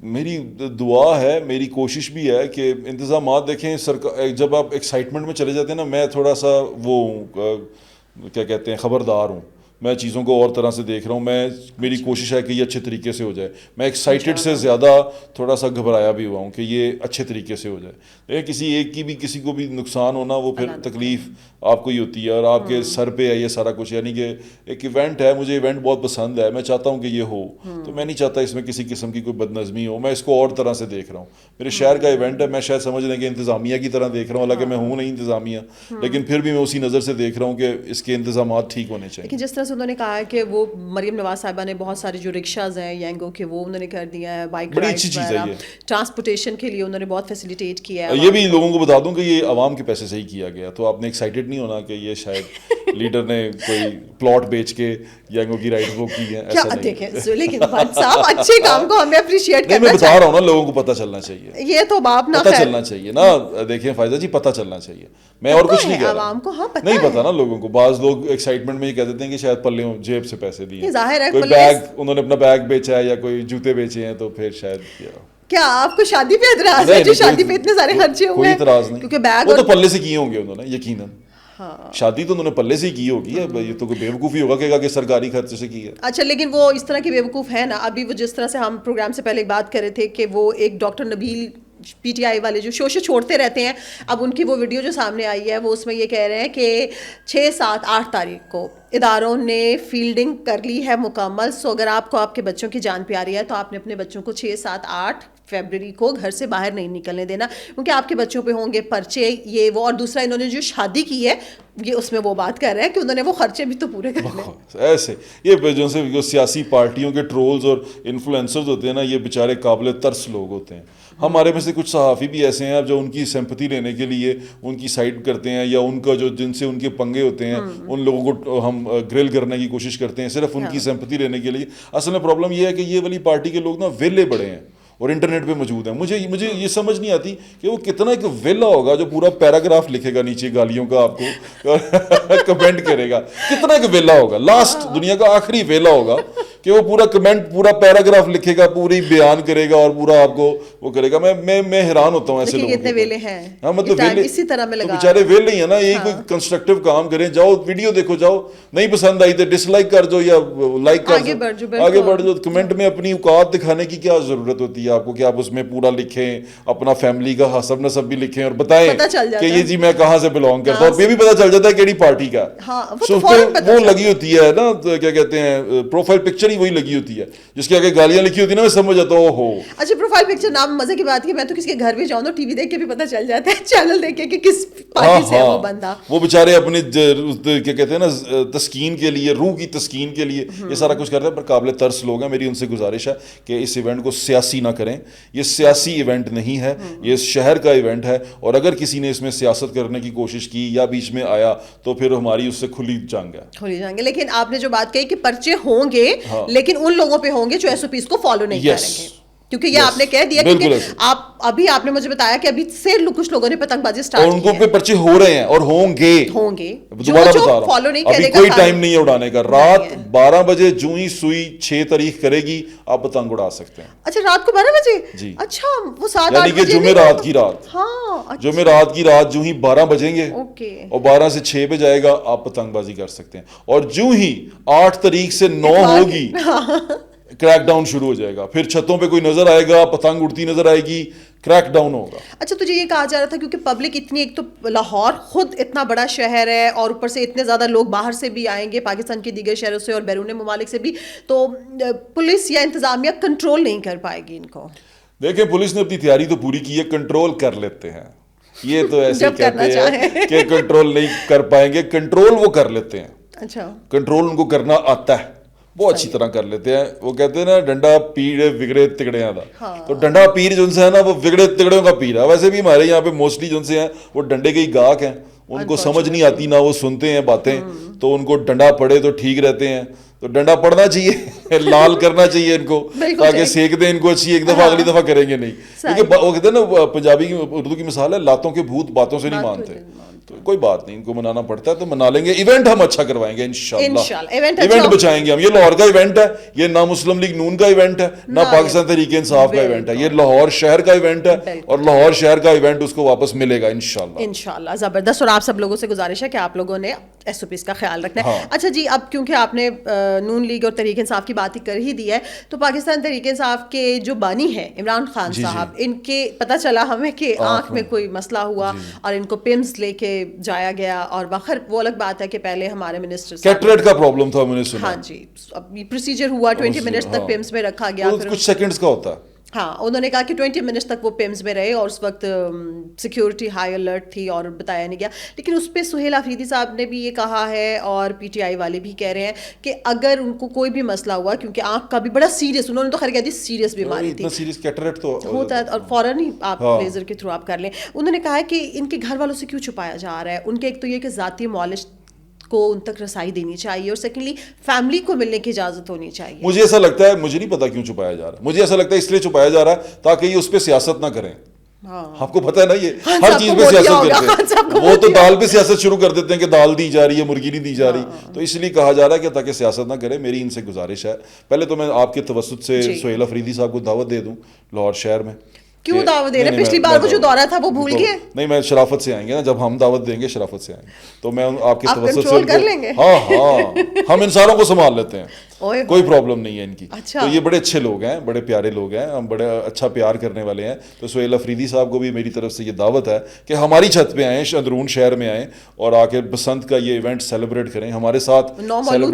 [SPEAKER 2] میری دعا ہے، میری کوشش بھی ہے کہ انتظامات دیکھیں. جب آپ ایکسائٹمنٹ میں چلے جاتے ہیں نا، میں تھوڑا سا وہ کیا کہتے ہیں، خبردار ہوں. میں چیزوں کو اور طرح سے دیکھ رہا ہوں. میری کوشش ہے کہ یہ اچھے طریقے سے ہو جائے. میں ایکسائٹڈ سے زیادہ تھوڑا سا گھبرایا بھی ہوا ہوں کہ یہ اچھے طریقے سے ہو جائے. لیکن کسی کو بھی نقصان ہونا، وہ پھر تکلیف آپ کو ہی ہوتی ہے، اور آپ کے سر پہ ہے یہ سارا کچھ. یعنی کہ ایک ایونٹ ہے، مجھے ایونٹ بہت پسند ہے، میں چاہتا ہوں کہ یہ ہو، تو میں نہیں چاہتا اس میں کسی قسم کی کوئی بد نظمی ہو. میں اس کو اور طرح سے دیکھ رہا ہوں. میرے شہر کا ایونٹ ہے، میں شاید سمجھ لیں کہ انتظامیہ کی طرح دیکھ رہا ہوں، حالانکہ میں ہوں نہیں انتظامیہ، لیکن پھر بھی میں اسی نظر سے دیکھ رہا ہوں کہ اس کے انتظامات ٹھیک ہونے چاہیے.
[SPEAKER 1] لیکن جس طرح سے انہوں نے کہا ہے کہ وہ مریم نواز صاحبہ نے بہت سارے جو رکشاز ہیں ینگو کے، وہ انہوں نے کر دیا ہے. بائک رائڈ، ٹرانسپورٹیشن کے لیے انہوں نے بہت فیسیلیٹیٹ کیا ہے.
[SPEAKER 2] یہ بھی لوگوں کو بتا دوں کہ یہ عوام کے پیسے سے ہی کیا گیا. تو آپ نے ایکسائٹیڈ نہیں ہونا کہ یہ شاید لیڈر نے کوئی پلاٹ بیچ کے ینگو کی رائڈ وہ کی ہے، ایسا نہیں.
[SPEAKER 1] دیکھیں لیکن بھٹ صاحب، اچھے کام کو ہمیں اپریشیٹ کرنا
[SPEAKER 2] میں بتا رہا ہوں نا، لوگوں کو پتہ چلنا چاہیے.
[SPEAKER 1] یہ تو باپ نہ
[SPEAKER 2] پتہ چلنا چاہیے نا. دیکھیں فائزہ جی، پتہ چلنا چاہیے. میں اور کچھ نہیں کہہ رہا،
[SPEAKER 1] عوام کو
[SPEAKER 2] نہیں پتا نا لوگوں کو. بعض لوگ ایکسائٹمنٹ میں یہ کہہ دیتے ہیں کہ شاید پلے جیب سے پیسے دیے،
[SPEAKER 1] ظاہر ہے
[SPEAKER 2] کوئی بیگ، انہوں نے اپنا بیگ بیچا ہے یا کوئی جوتے بیچے ہیں، تو پھر شاید
[SPEAKER 1] کیا آپ کو شادی پہ اعتراض ہے؟ جو شادی پہ اتنے سارے خرچے ہوئے،
[SPEAKER 2] کوئی اعتراض نہیں،
[SPEAKER 1] کیونکہ بیگ
[SPEAKER 2] وہ تو پلے سے کیے ہوں گے انہوں نے یقیناً. شادی تو انہوں نے پلے سے ہی کی ہوگی. یہ تو کوئی بیوقوفی ہوگا کہ سرکاری خرچے سے کی ہے.
[SPEAKER 1] اچھا، لیکن وہ اس طرح کے بیوقوف ہے نا. ابھی وہ جس طرح سے ہم پروگرام سے پہلے بات کر رہے تھے کہ وہ ایک doctor Nabeel P T I والے جو شوشے چھوڑتے رہتے ہیں، اب ان کی وہ ویڈیو جو سامنے آئی ہے، وہ اس میں یہ کہہ رہے ہیں کہ 6، 7، 8 تاریخ کو اداروں نے فیلڈنگ کر لی ہے مکمل. سو اگر آپ کو آپ کے بچوں کی جان پیاری ہے تو آپ نے اپنے بچوں کو 6، 7، 8 فیبرری کو گھر سے باہر نہیں نکلنے دینا، کیونکہ آپ کے بچوں پہ ہوں گے پرچے، یہ وہ. اور دوسرا، انہوں نے جو شادی کی ہے، یہ اس میں وہ بات کر رہے ہیں کہ انہوں نے وہ خرچے بھی تو پورے کرنے.
[SPEAKER 2] ایسے یہ جو سیاسی پارٹیوں کے ٹرولز اور انفلوئنسرز ہوتے ہیں نا، یہ بیچارے قابل ترس لوگ ہوتے ہیں. ہمارے میں سے کچھ صحافی بھی ایسے ہیں جو ان کی سمپتھی لینے کے لیے ان کی سائڈ کرتے ہیں، یا ان کا جو جن سے ان کے پنگے ہوتے ہیں ان لوگوں کو ہم گرل کرنے کی کوشش کرتے ہیں صرف ان کی سمپتھی لینے کے لیے. اصل میں پرابلم یہ ہے کہ یہ والی پارٹی کے لوگ نا ویلے بڑے ہیں اور انٹرنیٹ پہ موجود ہیں. مجھے یہ سمجھ نہیں آتی کہ وہ کتنا ایک ویلا ہوگا جو پورا پیراگراف لکھے گا نیچے گالیوں کا آپ کو کمنٹ کرے گا. کتنا ایک ویلا ہوگا، لاسٹ دنیا کا آخری ویلا ہوگا کہ وہ پورا کمنٹ، پورا پیراگراف لکھے گا، پوری بیان کرے گا اور پورا آپ کو وہ کرے گا. میں حیران ہوتا ہوں ایسے لوگوں
[SPEAKER 1] کتنے ویلے ہیں.
[SPEAKER 2] ہاں مطلب ویلے
[SPEAKER 1] اسی طرح میں لگا
[SPEAKER 2] بیچارے ویلے ہی ہیں نا. یہی کوئی کنسٹرکٹیو کام کریں، جاؤ ویڈیو دیکھو، جاؤ نہیں پسند آئی تو ڈس لائک کر دو یا لائک کر دو، آگے بڑھ جاؤ. کمنٹ میں اپنی اوقات دکھانے کی کیا ضرورت ہوتی ہے آپ کو کہ آپ اس میں پورا لکھیں، اپنا فیملی کا حسب نسب بھی لکھیں اور بتائیں کہ یہ جی میں کہاں سے بلانگ کرتا ہوں. اور یہ بھی پتہ چل جاتا ہے کیڑی پارٹی کا. وہ لگی ہوتی ہے نا، کیا کہتے ہیں، پروفائل پکچر پکچر ہی وہی لگی ہوتی ہے جس کے آگے گالیاں لکھی ہوتی ہے نا, میں سمجھ جاتا ہوں اوہو.
[SPEAKER 1] اچھا پروفائل پکچر نام مزے کی بات ہے, میں تو کسی کے گھر بھی جاؤں تو ٹی وی دیکھ کے بھی پتہ چل جاتا ہے, چینل دیکھ کے کہ کس پارٹی سے ہے وہ بندہ.
[SPEAKER 2] وہ بیچارے اپنے کیا کہتے ہیں نا تسکین کے لیے, روح کی تسکین کے لیے یہ سارا کچھ کرتے ہیں, پر قابل ترس لوگ ہیں. میری ان سے گزارش ہے کہ اس ایونٹ کو سیاسی نہ کریں. یہ سیاسی ایونٹ نہیں ہے, یہ شہر کا ایونٹ ہے, اور اگر کسی نے اس میں سیاست کرنے کی کوشش کی یا بیچ میں آیا تو پھر ہماری اس سے کھلی جنگ ہے,
[SPEAKER 1] کھلی جنگ ہے. لیکن آپ نے جو بات کہی کہ پرچے ہوں گے لیکن ان لوگوں پہ ہوں گے جو ایس او پیز کو فالو نہیں کریں گے, کیونکہ یہ آپ نے کہہ دیا کہ آپ نے مجھے بتایا کہ ابھی سے کچھ لوگوں نے پتنگ بازی اسٹارٹ کی ہے,
[SPEAKER 2] ان کو پہ پرچے ہو رہے ہیں اور ہوں گے. دوبارہ بتا رہا ہوں, ابھی کوئی ٹائم نہیں ہے اڑانے کا. رات 12 بجے جو ہی سوئی 6 تاریخ کرے گی آپ پتنگ اڑا سکتے ہیں.
[SPEAKER 1] اچھا رات کو 12 بجے
[SPEAKER 2] جی,
[SPEAKER 1] اچھا وہ 7
[SPEAKER 2] یعنی کہ جمعرات کی رات,
[SPEAKER 1] ہاں
[SPEAKER 2] جمعرات کی رات جو ہی 12 بجیں گے اور 12 سے 6 پہ جائے گا آپ پتنگ بازی کر سکتے ہیں. اور جو ہی 8 تاریخ سے 9 ہوگی کریک ڈاؤن شروع ہو جائے گا. پھر چھتوں پہ کوئی نظر آئے گا, پتنگ اڑتی نظر آئے گی, کریک ڈاؤن ہوگا.
[SPEAKER 1] اچھا تجھے یہ کہا جا رہا تھا کیونکہ پبلک اتنی, ایک تو لاہور خود اتنا بڑا شہر ہے اور اوپر سے اتنے زیادہ لوگ باہر سے بھی آئیں گے, پاکستان کے دیگر شہروں سے اور بیرون ممالک سے بھی, تو پولیس یا انتظامیہ کنٹرول نہیں کر پائے گی ان کو.
[SPEAKER 2] دیکھیں پولیس نے اپنی تیاری تو پوری کی ہے, کنٹرول کر لیتے ہیں. یہ تو ایسے کہتے ہیں کہ کنٹرول نہیں کر پائیں گے, کنٹرول وہ کر لیتے ہیں.
[SPEAKER 1] اچھا
[SPEAKER 2] کنٹرول ان کو کرنا آتا ہے, وہ اچھی طرح کر لیتے ہیں. وہ کہتے ہیں نا ڈنڈا پیر بگڑے تگڑیاں دا, تو ڈنڈا پیر جو سے ہے نا وہ بگڑے تگڑیوں کا پیر ہے. ویسے بھی ہمارے یہاں پہ موسٹلی جو سے ہیں وہ ڈنڈے کے ہی گاہک ہیں, ان کو سمجھ نہیں آتی, نہ وہ سنتے ہیں باتیں, تو ان کو ڈنڈا پڑے تو ٹھیک رہتے ہیں. تو ڈنڈا پڑنا چاہیے, لال کرنا چاہیے ان کو تاکہ سیک دیں ان کو اچھی, ایک دفعہ اگلی دفعہ کریں گے نہیں. کیونکہ وہ کہتے ہیں نا پنجابی اردو کی مثال ہے, لاتوں کے بھوت باتوں سے نہیں مانتے. تو کوئی بات نہیں, ان کو منانا پڑتا ہے تو منا لیں گے. ایونٹ ہم اچھا کروائیں گے انشاءاللہ, ایونٹ بچائیں گے ہم. یہ لاہور کا ایونٹ ہے, یہ نہ مسلم لیگ نون کا ایونٹ ہے, نہ پاکستان تحریک انصاف کا ایونٹ ہے, یہ لاہور شہر کا ایونٹ ہے, اور لاہور شہر کا ایونٹ اس کو واپس ملے گا
[SPEAKER 1] انشاءاللہ. زبردست. اور آپ سب لوگوں سے گزارش ہے کہ آپ لوگوں نے ایس او پیز کا خیال رکھنا ہے. اچھا جی, اب کیونکہ آپ نے نون لیگ اور تحریک انصاف کی بات ہی کر ہی دی ہے, تو پاکستان تحریک انصاف کے جو بانی ہیں عمران خان صاحب, ان کے پتہ چلا ہمیں کہ آنکھ میں کوئی مسئلہ ہوا اور ان کو پمز لے کے جایا گیا, اور بخر وہ الگ بات ہے کہ پہلے ہمارے منسٹر
[SPEAKER 2] کیٹریکٹ کا پرابلم تھا, میں نے سنا.
[SPEAKER 1] ہاں جی, اب پروسیجر ہوا 20 منٹس تک پمز میں رکھا گیا, پھر
[SPEAKER 2] کچھ سیکنڈز کا ہوتا ہے.
[SPEAKER 1] ہاں انہوں نے کہا کہ 20 منٹس تک وہ پمز میں رہے, اور اس وقت سیکیورٹی ہائی الرٹ تھی اور بتایا نہیں گیا. لیکن اس پہ سہیل آفریدی صاحب نے بھی یہ کہا ہے, اور پی ٹی آئی والے بھی کہہ رہے ہیں کہ اگر ان کو کوئی بھی مسئلہ ہوا, کیونکہ آنکھ کا بھی بڑا سیریس, انہوں نے تو خیر کہہ دی سیریس بیماری تھی,
[SPEAKER 2] سیریس کیٹریکٹ تو
[SPEAKER 1] ہوتا ہے, اور فوراً ہی آپ لیزر کے تھرو آپ کر لیں. انہوں نے کہا ہے کہ ان کے گھر والوں سے کیوں چھپایا جا رہا ہے. ان کے ایک تو یہ کہ ذاتی معالج کو ان تک رسائی دینی چاہیے, اور سیکنڈلی فیملی کو ملنے کی اجازت ہونی چاہیے.
[SPEAKER 2] مجھے ایسا لگتا ہے, مجھے نہیں پتا کیوں چھپایا جا رہا ہے, مجھے ایسا لگتا ہے اس لیے چھپایا جا رہا ہے تاکہ یہ اس پہ سیاست نہ کریں. آپ کو پتا ہے نا یہ ہر چیز پہ سیاست کرتے ہیں, وہ تو دال پہ سیاست شروع کر دیتے ہیں کہ دال دی جا رہی ہے, مرغی نہیں دی جا رہی, تو اس لیے کہا جا رہا ہے کہ تاکہ سیاست نہ کرے. میری ان سے گزارش ہے, پہلے تو میں آپ کے توسط سے سہیل آفریدی صاحب کو دعوت دے دوں لاہور شہر میں.
[SPEAKER 1] کیوں دعوت دے رہے؟ پچھلی بار وہ جو دورہ تھا وہ بھول گئے.
[SPEAKER 2] نہیں, میں شرافت سے آئیں گے نا, جب ہم دعوت دیں گے شرافت سے آئیں گے, تو میں آپ کے توسط سے
[SPEAKER 1] کر لیں گے.
[SPEAKER 2] ہاں ہم انسانوں کو سنبھال لیتے ہیں, کوئی پرابلم نہیں ہے ان کی. تو یہ بڑے اچھے لوگ ہیں, بڑے پیارے لوگ ہیں, ہم بڑے اچھا پیار کرنے والے ہیں. تو سہیل آفریدی صاحب کو بھی میری طرف سے یہ دعوت ہے کہ ہماری چھت پہ آئیں, اندرون شہر میں آئیں, اور آ کے بسنت کا یہ ایونٹ سیلیبریٹ کریں ہمارے ساتھ.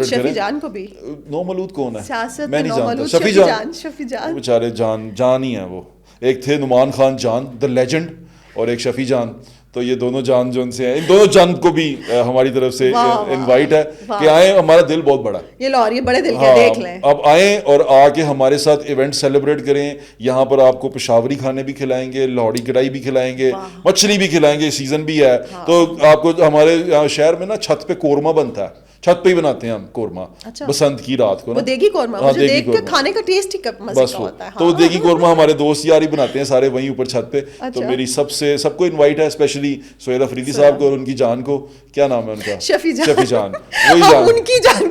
[SPEAKER 1] شفیع جان کو بھی,
[SPEAKER 2] نو مولود کون ہے
[SPEAKER 1] میں نہیں جانتا. شفیع جان
[SPEAKER 2] بیچارے جان ہی ہیں وہ. ایک تھے نعمان خان جان دا لیجنڈ, اور ایک شفیع جان. تو یہ دونوں جان جو ان سے ہیں, ان دونوں جان کو بھی ہماری طرف سے انوائٹ ہے کہ آئیں, ہمارا دل بہت بڑا ہے.
[SPEAKER 1] یہ لاہور بڑے دل کے, دیکھ لیں.
[SPEAKER 2] اب آئیں اور آ کے ہمارے ساتھ ایونٹ سیلیبریٹ کریں. یہاں پر آپ کو پشاوری کھانے بھی کھلائیں گے, لاہوری کڑھائی بھی کھلائیں گے, مچھلی بھی کھلائیں گے, سیزن بھی ہے. تو آپ کو ہمارے شہر میں نا چھت پہ قورمہ بنتا ہے, چھت پہ ہی بناتے ہیں ہم قورمہ بسنت کی رات کو.
[SPEAKER 1] دیگی قورمہ مجھے دیکھ کے کھانے کا ٹیسٹ ہی مزے کا ہوتا ہے.
[SPEAKER 2] تو دیگی قورمہ ہمارے دوست یار ہی بناتے ہیں سارے وہیں اوپر چھت پہ. تو میری سب کو انوائٹ ہے, اسپیشلی سہیل آفریدی صاحب کو اور ان کی جان کو. کیا نام ہے ان کا؟
[SPEAKER 1] شفیع
[SPEAKER 2] جان. وہی جان,
[SPEAKER 1] ان کی جان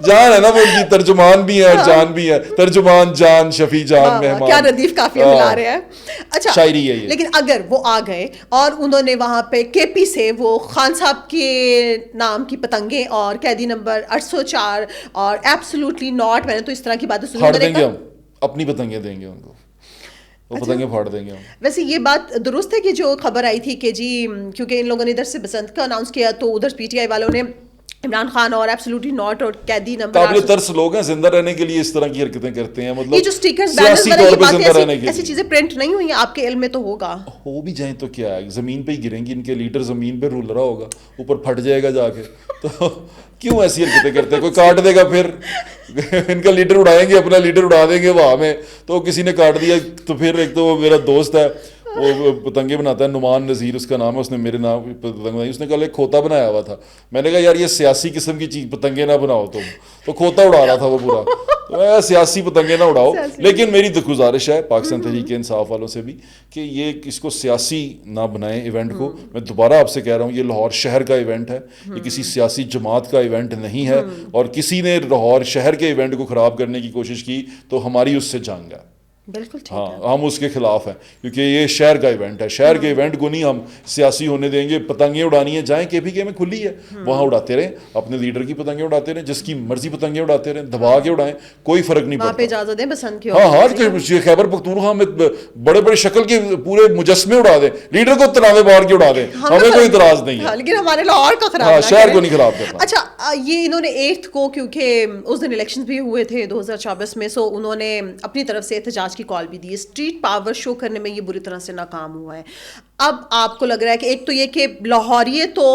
[SPEAKER 2] جان ہے نا, وہ ان کی ترجمان بھی ہے اور جان بھی ہے. ترجمان جان, شفیع جان, مہمان.
[SPEAKER 1] کیا ردیف قافیہ ملا رہے ہیں. اچھا
[SPEAKER 2] شاعری ہے یہ.
[SPEAKER 1] لیکن اگر وہ آ گئے اور انہوں نے وہاں پہ کے پی سے وہ خان صاحب کے نام کی پتنگیں اور قیدی نمبر 804 اور ایبسولوٹلی ناٹ, میں نے تو اس طرح کی باتیں سنی.
[SPEAKER 2] پھاڑ دیں گے ہم, اپنی پتنگیں دیں گے ان کو, وہ پتنگیں پھاڑ دیں گے ہم.
[SPEAKER 1] ویسے یہ بات درست ہے کہ جو خبر آئی تھی کہ جی کیونکہ ان لوگوں نے ادھر سے بسنت کا اناؤنس کیا, تو ادھر پی ٹی آئی والوں نے عمران خان اور ایبسلیوٹلی ناٹ اور قیدی نمبر
[SPEAKER 2] قابل ترس لوگ ہیں, زندہ رہنے کے لیے اس طرح کی حرکتیں کرتے ہیں. مطلب
[SPEAKER 1] یہ جو سٹیکرز
[SPEAKER 2] سیاسی طور پہ زندہ رہنے کے
[SPEAKER 1] ایسی چیزیں پرنٹ نہیں ہوئی, آپ کے علم میں تو ہوگا,
[SPEAKER 2] ہو بھی جائیں تو کیا ہے, زمین پہ ہی گریں گی, ان کے لیڈر زمین پہ رول رہا ہوگا, اوپر پھٹ جائے گا جا کے, تو کیوں ایسی حرکتیں کرتے ہیں, کوئی کاٹ دے گا پھر ان کا لیڈر اڑائیں گے, اپنا لیڈر اڑا دیں گے وہاں میں, تو کسی نے کاٹ دیا تو پھر ایک تو وہ میرا دوست ہے وہ پتنگیں بناتا ہے, نعمان نذیر اس کا نام ہے, اس نے میرے نام پتنگ بنائی, اس نے کل ایک کھوتا بنایا ہوا تھا, میں نے کہا یار یہ سیاسی قسم کی چیز پتنگیں نہ بناؤ تم, تو کھوتا اڑا رہا تھا وہ پورا, تو میں سیاسی پتنگیں نہ اڑاؤ. لیکن میری گزارش ہے پاکستان تحریک انصاف والوں سے بھی کہ یہ اس کو سیاسی نہ بنائیں ایونٹ کو. میں دوبارہ آپ سے کہہ رہا ہوں یہ لاہور شہر کا ایونٹ ہے, یہ کسی سیاسی جماعت کا ایونٹ نہیں ہے, اور کسی نے لاہور شہر کے ایونٹ کو خراب کرنے کی کوشش کی تو ہماری اس سے جنگ ہے.
[SPEAKER 1] بالکل
[SPEAKER 2] ہاں, ہم اس کے خلاف ہیں کیونکہ یہ شہر کا ایونٹ ہے, شہر کے ایونٹ کو نہیں ہم سیاسی ہونے دیں گے. پتنگیں اڑانی ہیں, جائیں KPK میں کھلی ہے, وہاں اڑاتے رہیں, اپنے لیڈر کی پتنگیں اڑاتے رہیں, جس کی مرضی پتنگیں اڑاتے رہیں, دبا کے اڑائیں, کوئی فرق نہیں پڑتا,
[SPEAKER 1] وہاں پہ اجازت دیں بسنت کی.
[SPEAKER 2] ہاں ہاں, خیبر پختونخوا میں بڑے بڑے شکل کے پورے مجسمے اڑا دیں, لیڈر کو تناوے بار کے اڑا دیں, ہمیں کوئی اعتراض نہیں ہے,
[SPEAKER 1] لیکن ہمارے لاہور کا خراب,
[SPEAKER 2] ہاں شہر کو نہیں خراب کرنا.
[SPEAKER 1] اچھا یہ انہوں نے 8 کو, کیونکہ اس دن الیکشن بھی ہوئے تھے 2024 میں, سو انہوں نے اپنی طرف سے احتجاج کی کال بھی دی. اسٹریٹ پاور شو کرنے میں یہ بری طرح سے ناکام ہوا ہے. اب آپ کو لگ رہا ہے کہ ایک تو یہ کہ لاہوریے تو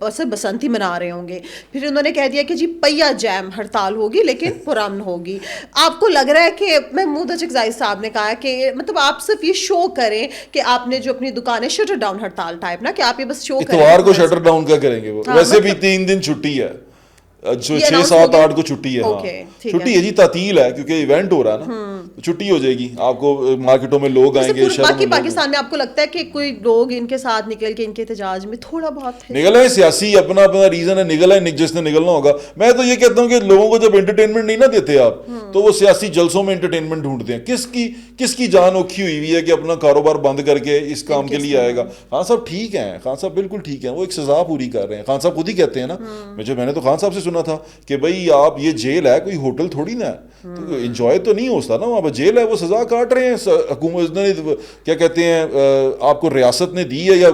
[SPEAKER 1] بس بسنتی منا رہے ہوں گے, پھر انہوں نے کہہ دیا کہ جی پیا جیم ہڑتال ہوگی لیکن پرامن ہوگی. آپ کو لگ رہا ہے کہ محمود اچکزائی صاحب نے کہا کہ مطلب آپ صرف یہ شو کریں کہ آپ نے جو اپنی دکانیں شٹر ڈاؤن ہڑتال ٹائپ نا, کہ آپ یہ بس شو کریں.
[SPEAKER 2] اتوار کو شٹر ڈاؤن کا کریں گے, وہ ویسے بھی 3 دن چھٹی ہے, 6 7 8 کو چھٹی ہے. ہاں چھٹی ہے جی, تعطیل ہے کیونکہ ایونٹ ہو رہا ہے نا, چھٹی ہو جائے گی. آپ کو مارکیٹوں میں لوگ آئیں گے,
[SPEAKER 1] باقی پاکستان میں آپ کو لگتا ہے کہ کوئی لوگ ان کے ساتھ نکل کے ان کے احتجاج میں تھوڑا بہت
[SPEAKER 2] نکل آئے, سیاسی اپنا اپنا ریزن ہے, نکل آئے جس نے نکلنا ہوگا. میں تو یہ کہتا ہوں کہ لوگوں کو جب انٹرٹینمنٹ نہیں نہ دیتے آپ, تو وہ سیاسی جلسوں میں انٹرٹینمنٹ ڈھونڈتے ہیں. کس کی جان اوکھی ہوئی ہے کہ اپنا کاروبار بند کر کے اس کام کے لیے آئے گا. خان صاحب ٹھیک ہیں, خان صاحب بالکل ٹھیک ہیں, وہ ایک سزا پوری کر رہے ہیں. خان صاحب خود ہی کہتے ہیں نا, میں نے تو خان صاحب سے سنا تھا کہ بھائی آپ یہ جیل ہے, کوئی ہوٹل تھوڑی نا ہے, تو انجوائے تو نہیں ہوتا نا وہاں پہ, جیل ہے, وہ سزا کاٹ رہے ہیں. حکومت نے کیا کہتے ہیں, آپ کو ریاست نے دی ہے یا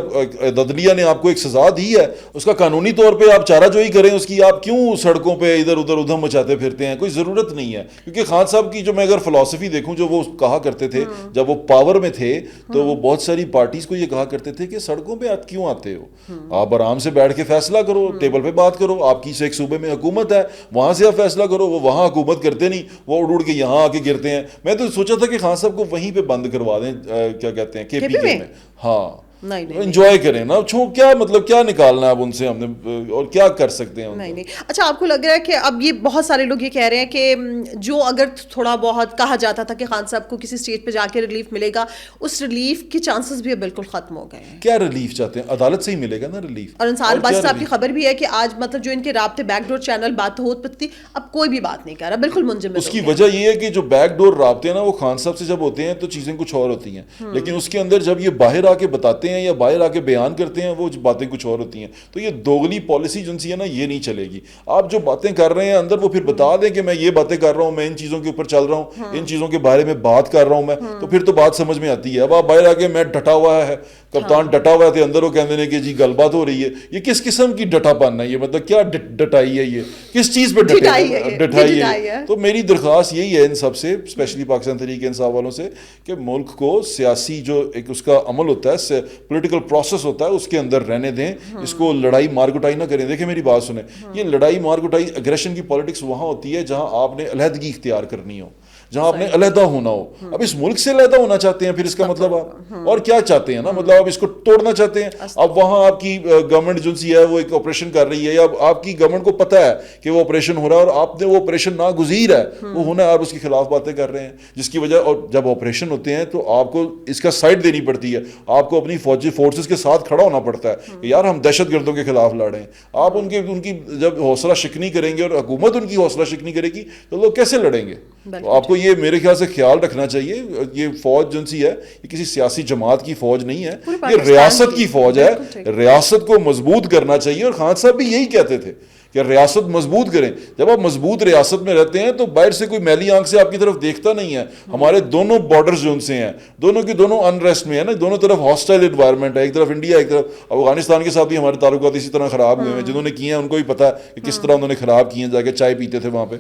[SPEAKER 2] عدلیہ نے آپ کو ایک سزا دی ہے, اس کا قانونی طور پہ آپ چارہ جوئی کریں اس کی. آپ کیوں سڑکوں پہ ادھر ادھر ادھم مچاتے پھرتے ہیں, کوئی ضرورت نہیں ہے. کیونکہ خان صاحب کی جو میں اگر فلسفی دیکھوں, جو وہ کہا کرتے تھے جب وہ پاور میں تھے, تو وہ بہت ساری پارٹیز کو یہ کہا کرتے تھے کہ سڑکوں پہ آپ کیوں آتے ہو, آپ آرام سے بیٹھ کے فیصلہ کرو, ٹیبل پہ بات کرو. آپ کی ایک صوبے میں حکومت ہے, وہاں سے آپ فیصلہ کرو. وہ وہاں حکومت کرتے نہیں, وہ اڑ کے یہاں آ کے گرتے ہیں. میں تو سوچا تھا کہ خان صاحب کو وہیں پہ بند کروا دیں, کیا کہتے ہیں KPK میں. ہاں انجوائے کریں نا, کیا مطلب کیا نکالنا ہے اب ان سے ہم نے, اور کیا کر سکتے ہیں.
[SPEAKER 1] نہیں. اچھا آپ کو لگ رہا ہے کہ اب یہ بہت سارے لوگ یہ کہہ رہے ہیں کہ جو اگر تھوڑا بہت کہا جاتا تھا کہ خان صاحب کو کسی اسٹیج پہ جا کے ریلیف ملے گا, اس ریلیف کے چانسز بھی بالکل ختم ہو گئے ہیں.
[SPEAKER 2] کیا ریلیف چاہتے ہیں, عدالت سے ہی ملے گا نا ریلیف.
[SPEAKER 1] اور انصار باجی صاحب کی خبر بھی ہے کہ آج مطلب جو ان کے رابطے بیک ڈور چینل بات ہوت پتی, اب کوئی بھی بات نہیں کر رہا, بالکل منجمد.
[SPEAKER 2] اس کی وجہ یہ ہے کہ جو بیک ڈور رابطے ہیں نا, وہ خان صاحب سے جب ہوتے ہیں تو چیزیں کچھ اور ہوتی ہیں, لیکن اس کے اندر جب یہ باہر آ کے بتاتے ہیں یا باہر آ کے بیان کرتے ہیں, وہ باتیں کچھ اور ہوتی ہیں. تو یہ دوگلی پالیسی جو سی ہے نا, یہ نہیں چلے گی. آپ جو باتیں کر رہے ہیں اندر, وہ پھر بتا دیں کہ میں یہ باتیں کر رہا ہوں, میں ان چیزوں کے اوپر چل رہا ہوں, ان چیزوں کے بارے میں بات کر رہا ہوں میں, تو پھر تو بات سمجھ میں آتی ہے. اب آپ باہر آ کے میں ڈٹا ہوا ہے, کپتان ڈٹا ہوا ہے, اندر وہ کہتے ہیں کہ جی گل بات ہو رہی ہے. یہ کس قسم کی ڈٹا پن ہے, یہ مطلب کیا ڈٹائی ہے, یہ کس چیز پہ ڈٹائی ہے. تو میری درخواست یہی ہے ان سب سے, اسپیشلی پاکستان تحریک انصاف والوں سے, کہ ملک کو سیاسی جو ایک اس کا عمل ہوتا ہے, پولیٹیکل پروسیس ہوتا ہے, اس کے اندر رہنے دیں. اس کو لڑائی مار کٹائی نہ کریں. دیکھیں میری بات سنیں, یہ لڑائی مار کٹائی اگریشن کی پالیٹکس وہاں ہوتی ہے جہاں آپ نے علیحدگی اختیار کرنی ہو, جہاں آپ نے علیحدہ ہونا ہو. اب اس ملک سے علیحدہ ہونا چاہتے ہیں, پھر اس کا مطلب آپ اور کیا چاہتے ہیں نا, مطلب آپ اس کو توڑنا چاہتے ہیں. اب وہاں آپ کی گورنمنٹ جو سی ہے وہ ایک آپریشن کر رہی ہے, یا آپ کی گورنمنٹ کو پتہ ہے کہ وہ آپریشن ہو رہا ہے, اور آپ نے وہ آپریشن ناگزیر ہے وہ ہونا ہے, آپ اس کے خلاف باتیں کر رہے ہیں, جس کی وجہ, اور جب آپریشن ہوتے ہیں تو آپ کو اس کا سائڈ دینی پڑتی ہے, آپ کو اپنی فوجی فورسز کے ساتھ کھڑا ہونا پڑتا ہے کہ یار ہم دہشت گردوں کے خلاف لڑیں. آپ ان کی جب حوصلہ شکنی کریں گے اور حکومت ان کی حوصلہ شکنی کرے گی, تو لوگ کیسے لڑیں گے. تو آپ کو یہ میرے خیال سے خیال رکھنا چاہیے, یہ فوج جو سی ہے یہ کسی سیاسی جماعت کی فوج نہیں ہے, یہ ریاست کی فوج ہے. ریاست کو مضبوط کرنا چاہیے, اور خان صاحب بھی یہی کہتے تھے کہ ریاست مضبوط کریں. جب آپ مضبوط ریاست میں رہتے ہیں تو باہر سے کوئی میلی آنکھ سے آپ کی طرف دیکھتا نہیں ہے. ہمارے دونوں بارڈرز جو ان سے ہیں دونوں کی دونوں انریسٹ میں ہے نا, دونوں طرف ہاسٹائل انوائرمنٹ ہے, ایک طرف انڈیا ایک طرف افغانستان کے ساتھ بھی ہمارے تعلقات اسی طرح خراب ہوئے ہیں. جنہوں نے کیے ہیں ان کو بھی پتا ہے کہ کس طرح انہوں نے خراب کیے ہیں, جا کے چائے پیتے تھے وہاں پہ.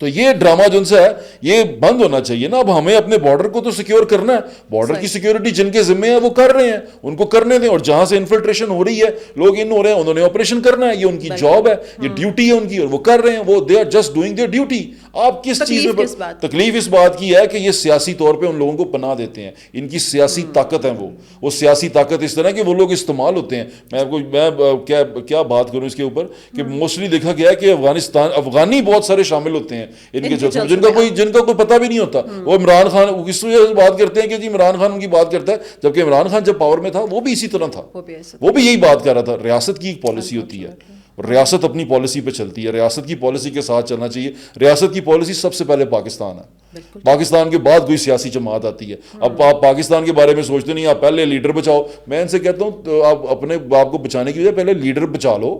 [SPEAKER 2] تو یہ ڈرامہ جو ان سے ہے یہ بند ہونا چاہیے نا. اب ہمیں اپنے بارڈر کو تو سیکیور کرنا ہے, بارڈر کی سیکیورٹی جن کے ذمے ہے وہ کر رہے ہیں, ان کو کرنے دیں. اور جہاں سے انفلٹریشن ہو رہی ہے, لوگ ان ہو رہے ہیں, انہوں نے آپریشن کرنا ہے, یہ ان کی جاب ہے, یہ ڈیوٹی ہے ان کی, اور وہ کر رہے ہیں, وہ they are just doing their duty. آپ کس چیز میں تکلیف اس بات کی ہے کہ یہ سیاسی طور پہ ان لوگوں کو پناہ دیتے ہیں, ان کی سیاسی طاقت ہے, وہ سیاسی طاقت اس طرح کہ وہ لوگ استعمال ہوتے ہیں. میں کیا بات کروں اس کے اوپر کہ موسٹلی دیکھا گیا ہے کہ افغانی بہت سارے شامل ہوتے ہیں ان کے جن کا کوئی پتہ بھی نہیں ہوتا. وہ عمران خان اس وجہ سے بات کرتے ہیں کہ جی عمران خان ان کی بات کرتا ہے, جبکہ عمران خان جب پاور میں تھا وہ بھی اسی طرح تھا, وہ بھی یہی بات کر رہا تھا. ریاست کی ایک پالیسی ہوتی ہے, ریاست اپنی پالیسی پہ چلتی ہے, ریاست کی پالیسی کے ساتھ چلنا چاہیے. ریاست کی پالیسی سب سے پہلے پاکستان ہے, پاکستان کے بعد کوئی سیاسی جماعت آتی ہے. اب آپ پاکستان کے بارے میں سوچتے نہیں, آپ پہلے لیڈر بچاؤ. میں ان سے کہتا ہوں آپ اپنے باپ کو بچانے کی وجہ پہلے لیڈر بچا لو,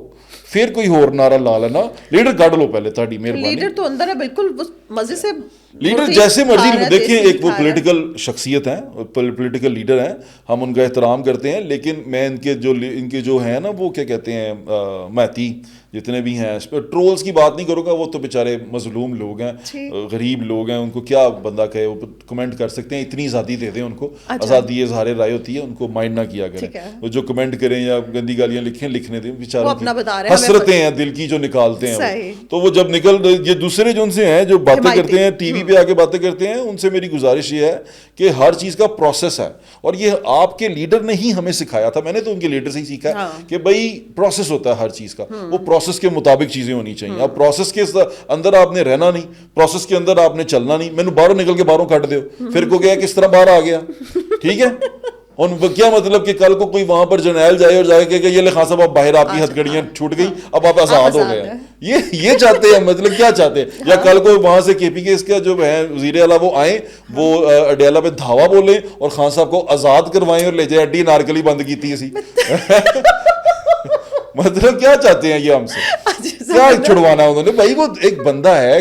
[SPEAKER 2] پھر کوئی اور نعرہ لا لینا, لیڈر کاٹ لو پہلے. تھوڑی مہربانی.
[SPEAKER 1] لیڈر تو اندر ہے بالکل مزے سے,
[SPEAKER 2] لیڈر جیسے مرضی دیکھیں, ایک وہ پولیٹیکل شخصیت ہیں, پولیٹیکل لیڈر ہیں, ہم ان کا احترام کرتے ہیں. لیکن میں ان کے جو ہیں نا وہ کیا کہتے ہیں مہتی جتنے بھی ہیں, ٹرولز کی بات نہیں کروں گا, وہ تو بیچارے مظلوم لوگ ہیں, غریب لوگ ہیں, ان کو کیا بندہ کہے, وہ کمنٹ کر سکتے ہیں, اتنی آزادی دے دیں ان کو, آزادی اظہار رائے ہوتی ہے, ان کو مائنڈ نہ کیا کریں. وہ جو کمنٹ کریں یا گندی گالیاں لکھنے دیں, بیچاروں کی حسرتیں ہیں دل کی جو نکالتے ہیں. تو وہ جب یہ دوسرے جو ان سے ہیں جو باتیں کرتے ہیں ٹی وی پہ آ کے باتیں کرتے ہیں, ان سے میری گزارش یہ ہے کہ ہر چیز کا پروسیس ہے, اور یہ آپ کے لیڈر نے ہی ہمیں سکھایا تھا. میں نے تو ان کے لیڈر سے ہی سیکھا کہ بھائی پروسیس ہوتا ہے ہر چیز کا, وہ پروسیس کے مطابق چیزیں ہونی چاہیے. اب پروسیس کے اندر آپ نے رہنا نہیں, پروسیس کے اندر آپ نے چلنا نہیں. میں نے باہروں نکل کے باہروں کاٹ دو, پھر کو گیا کس طرح باہر آ گیا, ٹھیک ہے. اور کیا مطلب کہ کل کو کوئی وہاں پر جرنیل جائے اور جائے کہ یہ لے خان صاحب آپ باہر, آپ کی ہتھکڑیاں چھوٹ گئی, اب آپ آزاد ہو گئے. یہ چاہتے ہیں, مطلب کیا چاہتے ہیں. یا کل کو وہاں سے کے پی کے اس کا جو ہے وزیر اعلیٰ وہ آئیں, وہ اڈیالہ پہ دھاوا بولیں اور خان صاحب کو آزاد کروائیں اور لے جائیں اڈی نارکلی بند کی تھی اسی. مطلب کیا چاہتے ہیں یہ ہم سے, کیا چھڑوانا انہوں نے. بھائی وہ ایک بندہ ہے,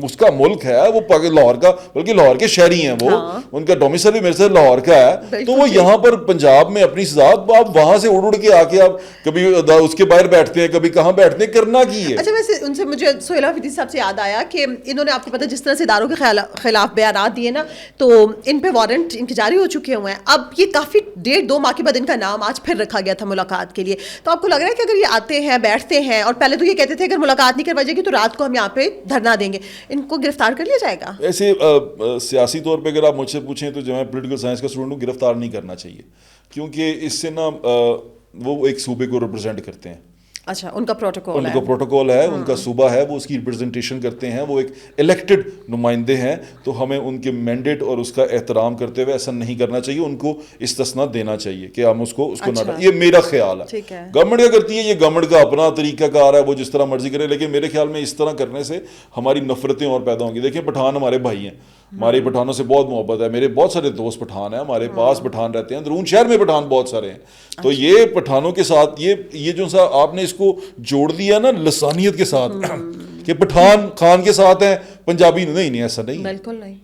[SPEAKER 2] اس کا ملک ہے, وہ لاہور کا, بلکہ لاہور کے شہری ہیں وہ, ان کا ڈومیسائل بھی میرے سے لاہور کا ہے. تو وہ یہاں پر پنجاب میں اپنی سزا, آپ وہاں سے اڑ کے آ کے آپ کبھی اس کے باہر بیٹھتے ہیں, کبھی کہاں بیٹھتے ہیں, کرنا کی ہے.
[SPEAKER 1] اچھا ویسے ان سے مجھے سہیل حفیظی صاحب سے یاد آیا کہ انہوں نے آپ کو پتا جس طرح سے اداروں کے خلاف بیانات دیے نا, تو ان پہ وارنٹ ان کے جاری ہو چکے ہوئے ہیں. اب یہ کافی 1.5-2 ماہ کے بعد ان کا نام آج پھر رکھا گیا تھا ملاقات کے لیے. تو آپ کو لگ رہا ہے کہ اگر یہ آتے ہیں بیٹھتے ہیں, اور پہلے تو یہ کہتے تھے اگر ملاقات نہیں کروائی جائے گی تو رات کو ہم یہاں پہ دھرنا دیں گے, ان کو گرفتار کر لیا جائے گا؟
[SPEAKER 2] ایسے سیاسی طور پہ اگر آپ مجھ سے پوچھیں تو جو میں پولیٹیکل سائنس کا اسٹوڈنٹ ہوں, گرفتار نہیں کرنا چاہیے, کیونکہ اس سے نا وہ ایک صوبے کو ریپرزینٹ کرتے ہیں.
[SPEAKER 1] اچھا, ان کا
[SPEAKER 2] پروٹوکول ہے, ان کا صوبہ ہے, وہ اس کی ریپرزنٹیشن کرتے ہیں, وہ ایک الیکٹڈ نمائندے ہیں. تو ہمیں ان کے مینڈیٹ اور اس کا احترام کرتے ہوئے ایسا نہیں کرنا چاہیے, ان کو استثنا دینا چاہیے کہ ہم اس کو نہ, یہ میرا خیال ہے. گورنمنٹ کیا کرتی ہے, یہ گورنمنٹ کا اپنا طریقہ کار ہے, وہ جس طرح مرضی کرے, لیکن میرے خیال میں اس طرح کرنے سے ہماری نفرتیں اور پیدا ہوں گی. دیکھیں پٹھان ہمارے بھائی ہیں, ہماری پٹھانوں سے بہت محبت ہے, میرے بہت سارے دوست پٹھان ہیں, ہمارے پاس پٹھان رہتے ہیں, درون شہر میں پٹھان بہت سارے ہیں. تو یہ پٹھانوں کے ساتھ یہ جو سا آپ نے اس کو جوڑ دیا نا لسانیت کے ساتھ کہ پٹھان خان کے ساتھ ہیں, پنجابی نہیں, ایسا نہیں,
[SPEAKER 1] بالکل نہیں.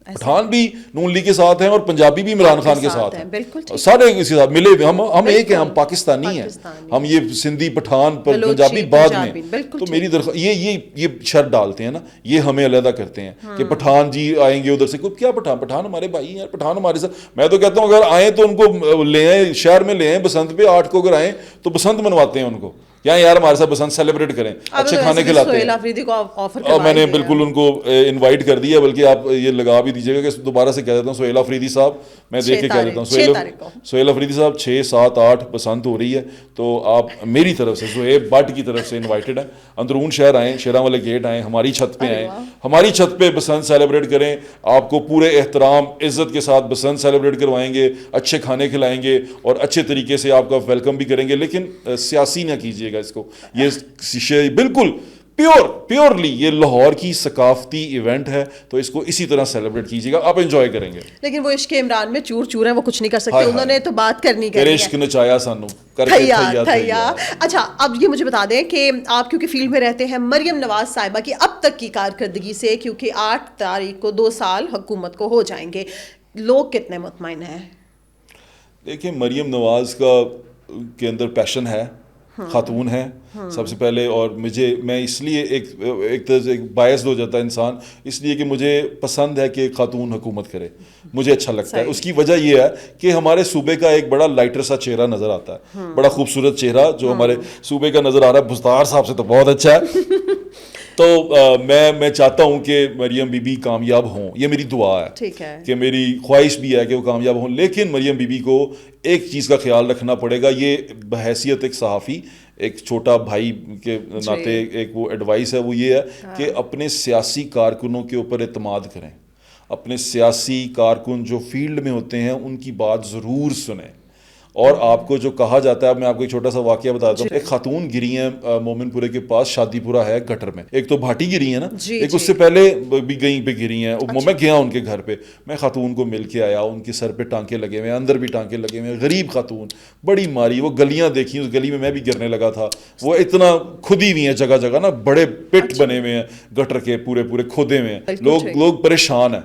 [SPEAKER 2] پٹھان بھی نون لیگ کے ساتھ ہیں اور پنجابی بھی عمران خان کے ساتھ ہیں, سارے اس کے ساتھ ملے ہوئے. ہم ایک ہیں, ہم پاکستانی ہیں, ہم یہ سندھی پٹھان پنجابی بعد میں. تو میری درخواست یہ شرط ڈالتے ہیں نا, یہ ہمیں علیحدہ کرتے ہیں کہ پٹھان جی آئیں گے ادھر سے, کیا پٹھان ہمارے بھائی ہیں, پٹھان ہمارے ساتھ. میں تو کہتا ہوں اگر آئیں تو ان کو لے آئیں, شہر میں لے آئیں, بسنت پہ 8 کو اگر آئیں تو بسنت منواتے ہیں ان کو, یار ہمارے ساتھ بسنت سیلیبریٹ کریں, اچھے کھانے کھلاتے ہیں. میں نے بالکل ان کو انوائٹ کر دیا, بلکہ آپ یہ لگا بھی دیجیے گا کہ دوبارہ سے کہہ دیتا ہوں سہیل آفریدی صاحب, میں دیکھ کے کہہ دیتا ہوں سہیل آفریدی صاحب 6, 7, 8 بسنت ہو رہی ہے, تو آپ میری طرف سے زہیب بٹ کی طرف سے انوائٹڈ ہیں. اندرون شہر آئیں, شیراں والے گیٹ آئیں, ہماری چھت پہ آئیں, ہماری چھت پہ بسنت سیلیبریٹ کریں. آپ کو پورے احترام عزت کے ساتھ بسنت سیلیبریٹ کروائیں گے, اچھے کھانے کھلائیں گے اور اچھے طریقے سے آپ کا ویلکم بھی کریں گے. لیکن سیاسی نہ کیجیے گا اس کو, یہ بالکل پیورلی یہ لاہور کی ثقافتی ایونٹ ہے, تو اس کو اسی طرح سیلیبریٹ کیجیے گا, آپ انجوائے کریں گے.
[SPEAKER 1] لیکن وہ عشق عمران میں چور چور ہیں, وہ کچھ نہیں کر سکتے, انہوں نے تو بات کرنی کرنی
[SPEAKER 2] عشق نچایا سانو
[SPEAKER 1] تھیا. اچھا اب یہ مجھے بتا دیں کہ آپ کیونکہ فیلڈ میں رہتے ہیں, مریم نواز صاحبہ کی اب تک کی کارکردگی سے, کیونکہ 8 تاریخ کو 2 سال حکومت کو ہو جائیں گے, لوگ کتنے مطمئن ہیں؟
[SPEAKER 2] دیکھیں مریم نواز کے اندر پیشن ہے, خاتون ہے سب سے پہلے, اور میں اس لیے ایک طرح سے باعث ہو جاتا ہے انسان, اس لیے کہ مجھے پسند ہے کہ خاتون حکومت کرے, مجھے اچھا لگتا ہے. اس کی وجہ یہ ہے کہ ہمارے صوبے کا ایک بڑا لائٹر سا چہرہ نظر آتا ہے, بڑا خوبصورت چہرہ جو ہمارے صوبے کا نظر آ رہا ہے. بزدار صاحب سے تو بہت اچھا ہے. تو میں چاہتا ہوں کہ مریم بی بی کامیاب ہوں, یہ میری دعا ہے کہ میری خواہش بھی ہے کہ وہ کامیاب ہوں. لیکن مریم بی بی کو ایک چیز کا خیال رکھنا پڑے گا, یہ بحیثیت ایک صحافی, ایک چھوٹا بھائی کے ناطے ایک وہ ایڈوائس ہے, وہ یہ ہے کہ اپنے سیاسی کارکنوں کے اوپر اعتماد کریں. اپنے سیاسی کارکن جو فیلڈ میں ہوتے ہیں ان کی بات ضرور سنیں. اور آپ کو جو کہا جاتا ہے, میں آپ کو ایک چھوٹا سا واقعہ بتاتا ہوں. ایک خاتون گری ہیں مومن پورے کے پاس, شادی پورہ ہے گٹر میں. ایک تو بھاٹی گری ہے نا, ایک اس سے پہلے بھی کہیں پہ گری ہیں. میں گیا ان کے گھر پہ, میں خاتون کو مل کے آیا, ان کے سر پہ ٹانکے لگے ہوئے ہیں, اندر بھی ٹانکے لگے ہوئے ہیں. غریب خاتون, بڑی ماری. وہ گلیاں دیکھی, اس گلی میں بھی گرنے لگا تھا. وہ اتنا کھدی ہوئی ہیں جگہ جگہ نا, بڑے پٹ بنے ہوئے ہیں گٹر کے, پورے کھودے ہوئے ہیں. لوگ پریشان ہیں,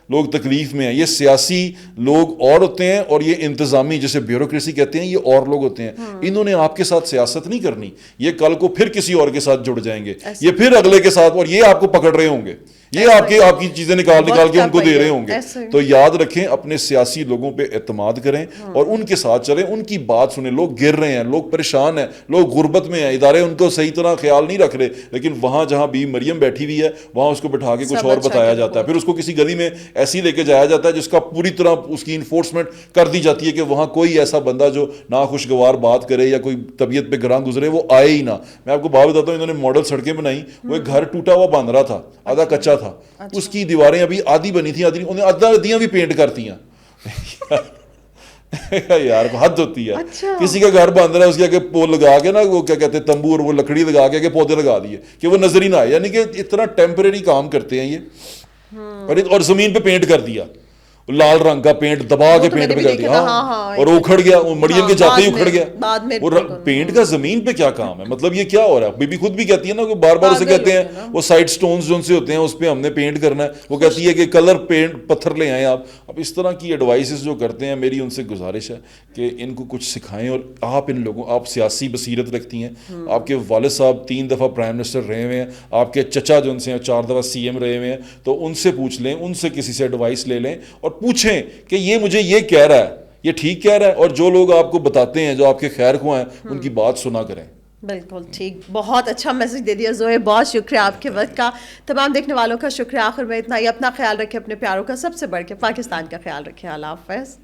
[SPEAKER 2] لوگ تکلیف میں ہیں. یہ سیاسی لوگ اور ہوتے ہیں, اور یہ انتظامی جسے بیوروکریسی کہتے ہیں, یہ اور لوگ ہوتے ہیں. انہوں نے آپ کے ساتھ سیاست نہیں کرنی, یہ کل کو پھر کسی اور کے ساتھ جڑ جائیں گے, یہ پھر اگلے کے ساتھ, اور یہ آپ کو پکڑ رہے ہوں گے, یہ آپ کی چیزیں نکال کے ان کو دے رہے ہوں گے. تو یاد رکھیں, اپنے سیاسی لوگوں پہ اعتماد کریں اور ان کے ساتھ چلیں, ان کی بات سنیں. لوگ گر رہے ہیں, لوگ پریشان ہیں, لوگ غربت میں ہیں, ادارے ان کو صحیح طرح خیال نہیں رکھ رہے, لیکن وہاں جہاں بی مریم بیٹھی ہوئی ہے وہاں اس کو بٹھا کے کچھ اور بتایا جاتا ہے. پھر اس کو کسی گلی میں ایسی لے کے جایا جاتا ہے جس کا پوری طرح اس کی انفورسمنٹ کر دی جاتی ہے کہ وہاں کوئی ایسا بندہ جو ناخوشگوار بات کرے یا کوئی طبیعت پہ گراں گزرے وہ آئے ہی نہ. میں آپ کو بات بتاتا ہوں, انہوں نے ماڈل سڑکیں بنائی. وہ ایک گھر ٹوٹا ہوا بن رہا تھا, آدھا کچا تھا, اس کی دیواریں ابھی آدھی بنی تھیں, آدھی انہیں آدھیاں بھی پینٹ کرتی ہیں. یار حد ہوتی ہے. کسی کا گھر بن رہا ہے, اس کے آگے پول لگا کے نا, وہ کیا کہتے ہیں تمبو, اور وہ لکڑی لگا کے پودے لگا دیے کہ وہ نظر ہی نہ آئے. یعنی کہ اتنا ٹیمپریری کام کرتے ہیں یہ. اور زمین پہ پینٹ کر دیا, لال رنگ کا پینٹ دبا کے پینٹ پہ کر دیا, اور اکھڑ گیا. مریم کے جاتے ہی اکھڑ گیا. اور پینٹ کا زمین پہ کیا کام ہے؟ مطلب یہ کیا ہو رہا ہے؟ بی بی خود بھی کہتی ہے نا, بار بار اسے کہتے ہیں وہ سائڈ سٹونز جو ان سے ہوتے ہیں اس پہ ہم نے پینٹ کرنا ہے, وہ کہتی ہے کہ کلر پینٹ پتھر لے آئیں آپ. اب اس طرح کی ایڈوائسز جو کرتے ہیں, میری ان سے گزارش ہے کہ ان کو کچھ سکھائیں. اور آپ سیاسی بصیرت رکھتی ہیں, آپ کے والد صاحب 3 دفعہ پرائم منسٹر رہے ہوئے ہیں, آپ کے چچا جو ان سے 4 دفعہ CM رہے ہوئے ہیں, تو ان سے پوچھ لیں, ان سے کسی سے ایڈوائس لے لیں اور پوچھیں کہ یہ مجھے یہ کہہ رہا ہے, یہ ٹھیک کہہ رہا ہے. اور جو لوگ آپ کو بتاتے ہیں, جو آپ کے خیر خواہ ہیں, ان کی بات سنا کریں.
[SPEAKER 1] بالکل ٹھیک, بہت اچھا میسج دے دیا زوہے, بہت شکریہ آپ کے وقت کا. تمام دیکھنے والوں کا شکریہ. آخر میں اتنا ہی, اپنا خیال رکھیں, اپنے پیاروں کا سب سے بڑھ کے پاکستان کا خیال رکھیں. اللہ حافظ.